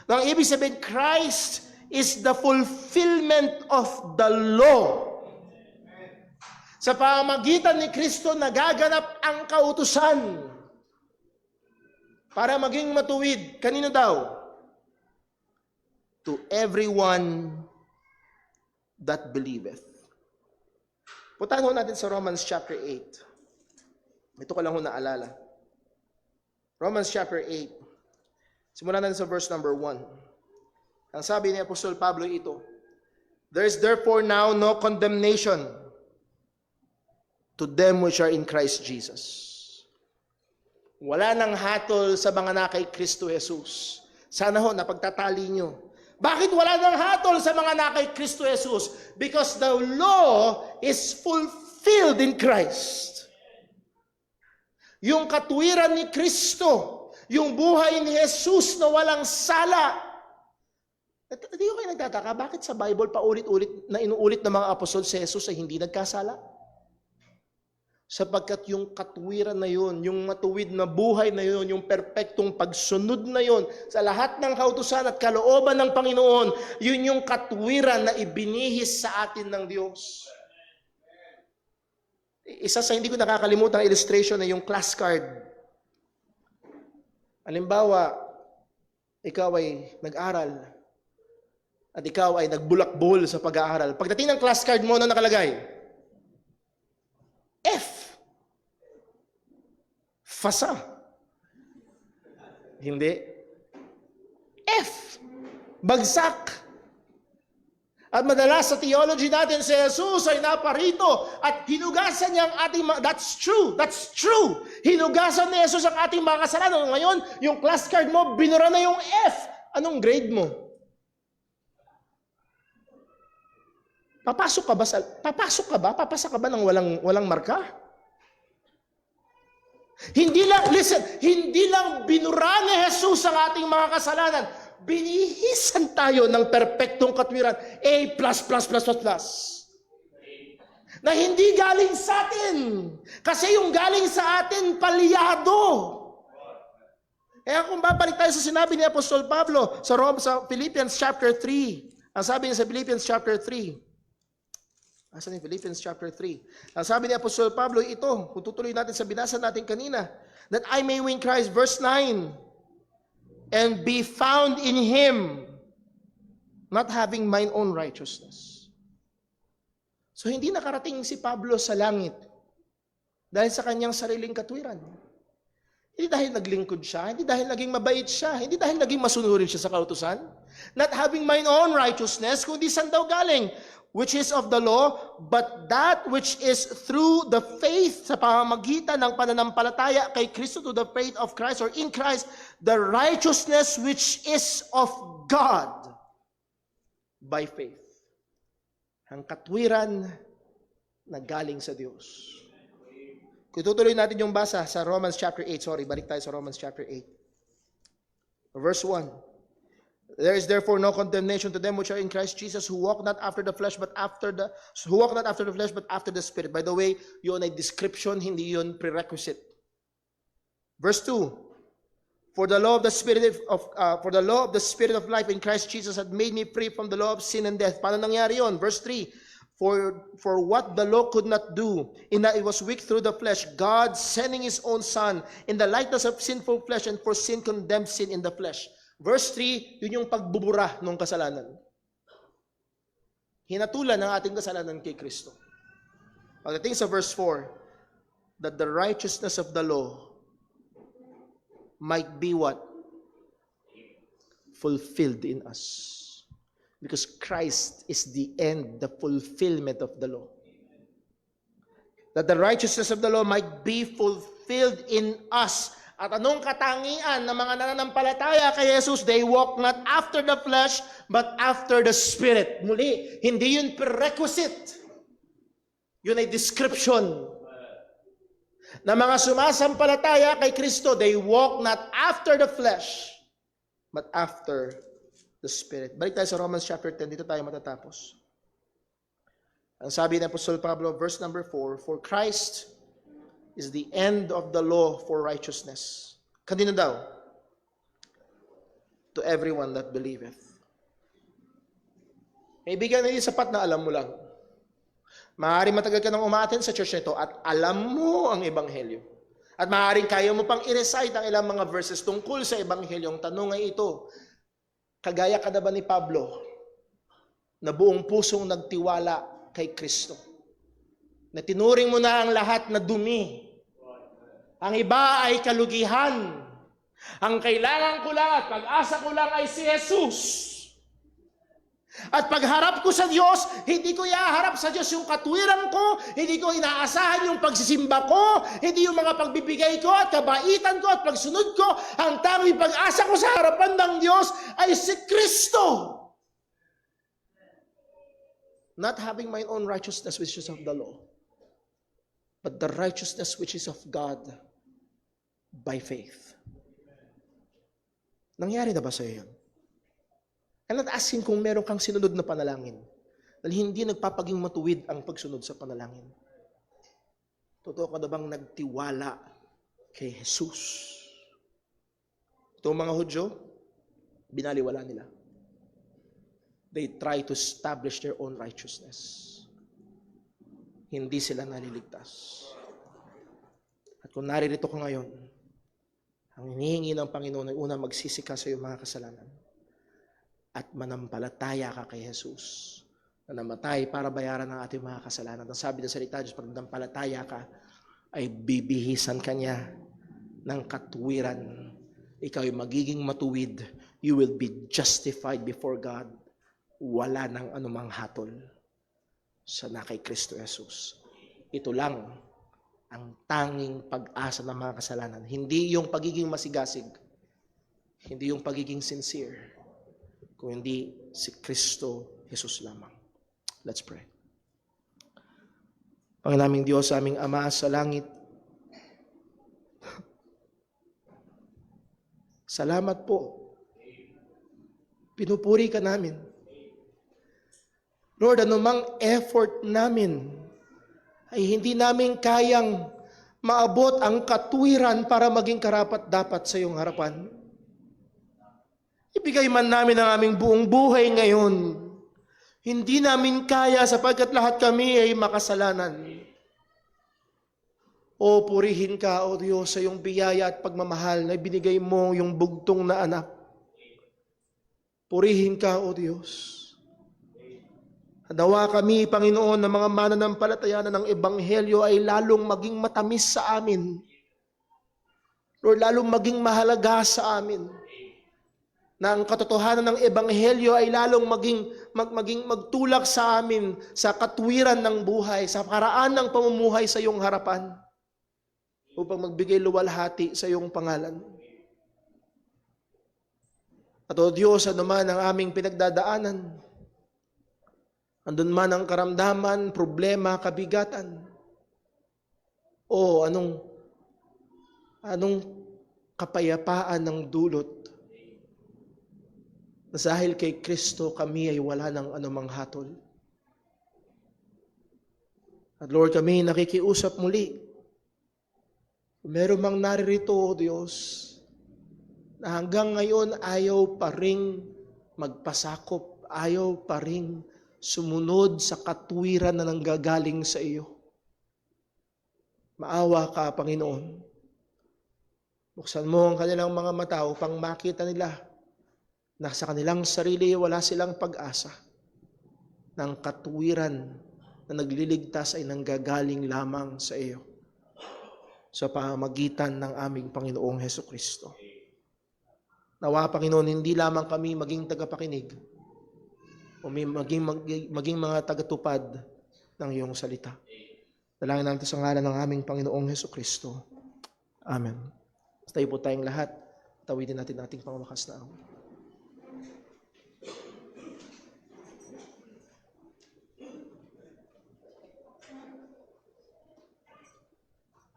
Ang ibig sabihin, Christ is the fulfillment of the law. Sa pamamagitan ni Kristo, nagaganap ang kautusan para maging matuwid. Kanino daw? To everyone that believeth. Puntahan ho natin sa Romans chapter 8. Ito ko lang ho naalala. Romans chapter 8. Simulan natin sa verse number 1. Ang sabi ni Apostol Pablo ito, "There is therefore now no condemnation to them which are in Christ Jesus." Wala nang hatol sa mga na kay Kristo Jesus. Sana ho, napagtatali nyo. Bakit wala nang hatol sa mga na kay Kristo Jesus? Because the law is fulfilled in Christ. Yung katuwiran ni Kristo, yung buhay ni Jesus na walang sala. Hindi ko kayo nagtataka, bakit sa Bible paulit-ulit na inuulit ng mga apostol si Jesus ay hindi nagkasala? Sapagkat yung katuwiran na yun, yung matuwid na buhay na yun, yung perpektong pagsunod na yun, sa lahat ng kautusan at kalooban ng Panginoon, yun yung katuwiran na ibinihis sa atin ng Diyos. Isa sa hindi ko nakakalimutan ang illustration na yung class card. Halimbawa, ikaw ay nag-aral at ikaw ay nagbulakbol sa pag-aaral. Pagdating ng class card mo, ano nakalagay? F. Fasa. Hindi. F. Bagsak. At madalas sa theology natin, si Jesus ay naparito at hinugasan niya ang ating that's true. That's true. Hinugasan ni Jesus ang ating mga kasalanan. Ngayon, yung class card mo, binura na yung F. Anong grade mo? Papasok ka ba? Papasa ka ba ng walang marka? Hindi lang binura ni Jesus ang ating mga kasalanan. Binihisan tayo ng perpektong katwiran. A+++++. Na hindi galing sa atin. Kasi yung galing sa atin, palyado. Kaya kung babalik tayo sa sinabi ni Apostol Pablo sa Philippians chapter 3. Ang sabi niya sa Philippians chapter 3. Asan yung Philippians chapter 3? Ang sabi ni Apostol Pablo, ito, kung tutuloy natin sa binasa natin kanina, that I may win Christ, verse 9, and be found in Him, not having mine own righteousness. So hindi nakarating si Pablo sa langit dahil sa kanyang sariling katwiran. Hindi dahil naglingkod siya, hindi dahil naging mabait siya, hindi dahil naging masunurin siya sa kautusan. Not having mine own righteousness, kundi saan daw galing? Which is of the law, but that which is through the faith, sa pamamagitan ng pananampalataya kay Kristo, to the faith of Christ, or in Christ, the righteousness which is of God by faith. Ang katwiran na galing sa Diyos. Kung tutuloy natin yung basa sa Romans chapter 8, balik tayo sa Romans chapter 8. Verse 1. There is therefore no condemnation to them which are in Christ Jesus, who walk not after the flesh, but after the Spirit. By the way, yun ay description, hindi yun prerequisite. Verse 2. For the law of the Spirit of life in Christ Jesus had made me free from the law of sin and death. Paano nangyari yun? Verse 3. For what the law could not do, in that it was weak through the flesh, God sending His own Son in the likeness of sinful flesh, and for sin condemned sin in the flesh. Verse 3, yun yung pagbubura ng kasalanan. Hinatulan ng ating kasalanan kay Kristo. Pagdating sa verse 4, that the righteousness of the law might be what? Fulfilled in us. Because Christ is the end, the fulfillment of the law. That the righteousness of the law might be fulfilled in us. At anong katangian ng mga nananampalataya kay Jesus? They walk not after the flesh, but after the Spirit. Muli, hindi yun prerequisite. Yun ay description. Na mga sumasampalataya kay Kristo, they walk not after the flesh, but after the Spirit. Balik tayo sa Romans chapter 10, dito tayo matatapos. Ang sabi ng Apostol Pablo, verse number 4, for Christ is the end of the law for righteousness. Kanino daw? To everyone that believeth. Kaibigan, hindi sapat na alam mo lang. Maaari matagal ka nang umaattend sa church nito at alam mo ang Ebanghelyo. At maaaring kaya mo pang i-recite ang ilang mga verses tungkol sa Ebanghelyo. Ang tanong ay ito, kagaya ka na ba ni Pablo na buong pusong nagtiwala kay Kristo? Na tinuring mo na ang lahat na dumi. Ang iba ay kalugihan. Ang kailangan ko lang at pag-asa ko lang ay si Jesus. At pagharap ko sa Diyos, hindi ko iaharap sa Diyos yung katwiran ko, hindi ko inaasahan yung pagsisimba ko, hindi yung mga pagbibigay ko at kabaitan ko at pagsunod ko. Ang tanging pag-asa ko sa harapan ng Diyos ay si Kristo. Not having my own righteousness which is of the law, but the righteousness which is of God by faith. Nangyari na ba sa iyo yun? I'm not asking kung meron kang sinunod na panalangin. Dahil hindi nagpapaging matuwid ang pagsunod sa panalangin. Totoo ka na bang nagtiwala kay Jesus? Itong mga Hudyo, binaliwala nila. They try to establish their own righteousness. Hindi sila naliligtas. At kung naririto ko ngayon, ang hinihingi ng Panginoon ay una magsisika sa iyong mga kasalanan at manampalataya ka kay Jesus na namatay para bayaran ang ating mga kasalanan. Ang sabi ng salita Diyos, pag manampalataya ka, ay bibihisan ka niya ng katwiran. ikaw ay magiging matuwid. You will be justified before God. Wala nang anumang hatol sa na kay Kristo Jesus. Ito lang ang tanging pag-asa ng mga kasalanan. Hindi yung pagiging masigasig. Hindi yung pagiging sincere. Kung hindi si Kristo Jesus lamang. Let's pray. Panginaming Diyos, aming Ama sa langit, salamat po. Pinupuri ka namin. Lord, anumang effort namin ay hindi namin kayang maabot ang katuwiran para maging karapat-dapat sa iyong harapan. Ibigay man namin ang aming buong buhay ngayon. Hindi namin kaya sapagkat lahat kami ay makasalanan. O purihin ka, O Diyos, sa iyong biyaya at pagmamahal na ibinigay mo yung bugtong na anak. Purihin ka, O Diyos. Nawa kami, Panginoon, ng mga mananampalataya ng Ebanghelyo ay lalong maging matamis sa amin. Lord, lalong maging mahalaga sa amin. Na ang katotohanan ng Ebanghelyo ay lalong maging magtulak sa amin sa katwiran ng buhay, sa paraan ng pamumuhay sa iyong harapan, upang magbigay luwalhati sa iyong pangalan. At o Diyos, ano man ang aming pinagdadaanan, andun man ang karamdaman, problema, kabigatan, o anong kapayapaan ng dulot, dahil kay Kristo kami ay wala ng anumang hatol. At Lord, kami nakikiusap muli. Kung meron mang naririto, O Diyos, na hanggang ngayon ayaw pa ring magpasakop, ayaw pa ring sumunod sa katwiran na nanggagaling sa iyo. Maawa ka, Panginoon. Buksan mo ang kanilang mga mata upang makita nila na sa kanilang sarili wala silang pag-asa ng katwiran na nagliligtas ay nanggagaling lamang sa iyo sa pamamagitan ng aming Panginoong Hesukristo. Nawa, Panginoon, hindi lamang kami maging tagapakinig o maging mga tagatupad ng iyong salita. Dalangin natin sa ngalan ng aming Panginoong Hesukristo. Amen. Tayo po tayong lahat. Tawidin natin ating pangwakas na awit.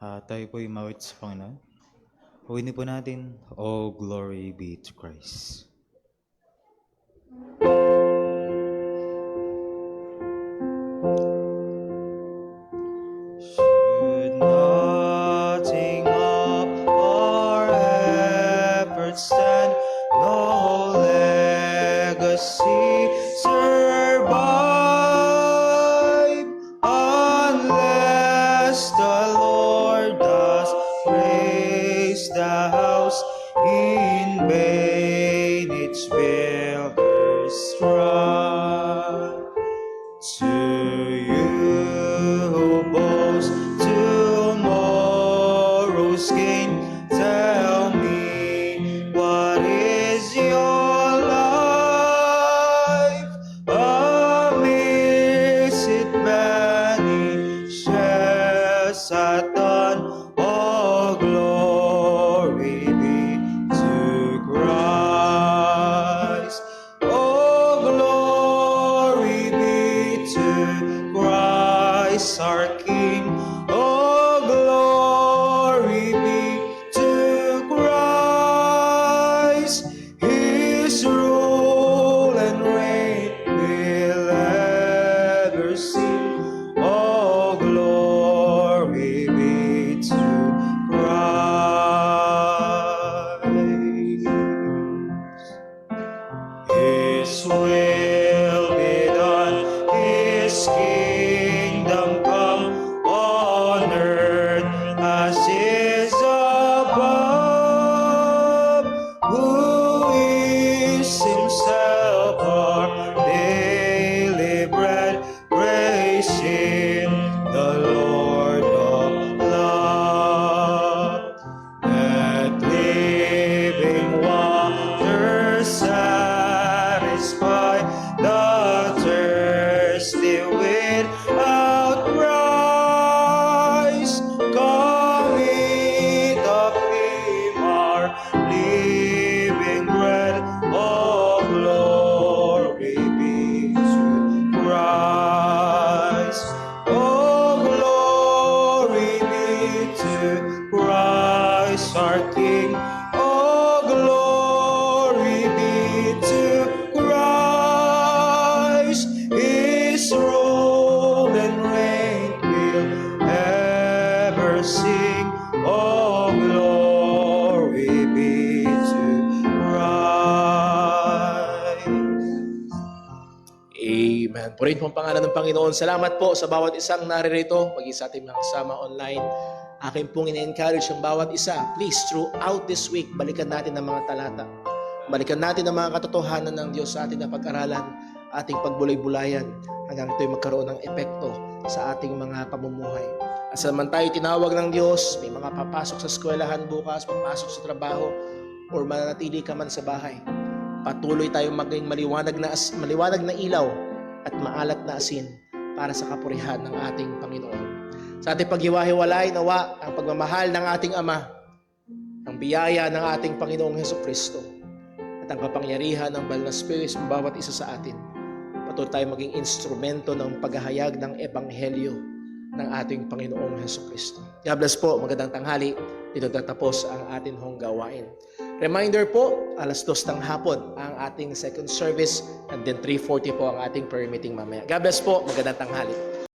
Tayo po mawit sa Panginoon. Huwin po natin, "Oh, glory be to Christ." Should nothing of our efforts stand, no legacy survive, unless the Lord does praise the house, in vain its builders strive. To you who boast tomorrow's gain, tell me, what is your life? Amidst it vanishes at dawn. All glory be to Christ. All glory be to Christ our King. All glory be to Christ. His rule and reign will ever sing. All glory be to Christ. His will be done, His kingdom come, all thirsty without Christ. Come eat of Him, our living bread. Oh, glory be to Christ. Oh, glory be to Christ our King. Oh, glory be to Christ. His rule and reign will ever sing. Oh, glory be to Christ. Amen. Purihin po ang pangalan ng Panginoon. Salamat po sa bawat isang naririto, pag sa ating mga kasama online. Akin pong ina-encourage ang bawat isa. Please, throughout this week, balikan natin ang mga talata. Balikan natin ang mga katotohanan ng Diyos sa ating napag-aralan, ating pagbulay-bulayan, hanggang ito'y magkaroon ng epekto sa ating mga pamumuhay. At sa naman tayo tinawag ng Diyos, may mga papasok sa eskwelahan bukas, papasok sa trabaho, or mananatili ka man sa bahay. Patuloy tayong maging maliwanag na ilaw at maalat na asin para sa kapurihan ng ating Panginoon. Sa ating paghiwa-hiwalay, nawa ang pagmamahal ng ating Ama, ang biyaya ng ating Panginoong Hesukristo, at ang kapangyarihan ng Banal na Espiritu sa bawat isa sa atin. Patuloy tayong maging instrumento ng paghahayag ng Ebanghelyo ng ating Panginoong Hesukristo. God bless po, magandang tanghali. Dito tatapos ang ating hong gawain. Reminder po, 2:00 ng hapon ang ating second service, and then 3:40 po ang ating prayer meeting mamaya. God bless po, magandang tanghali.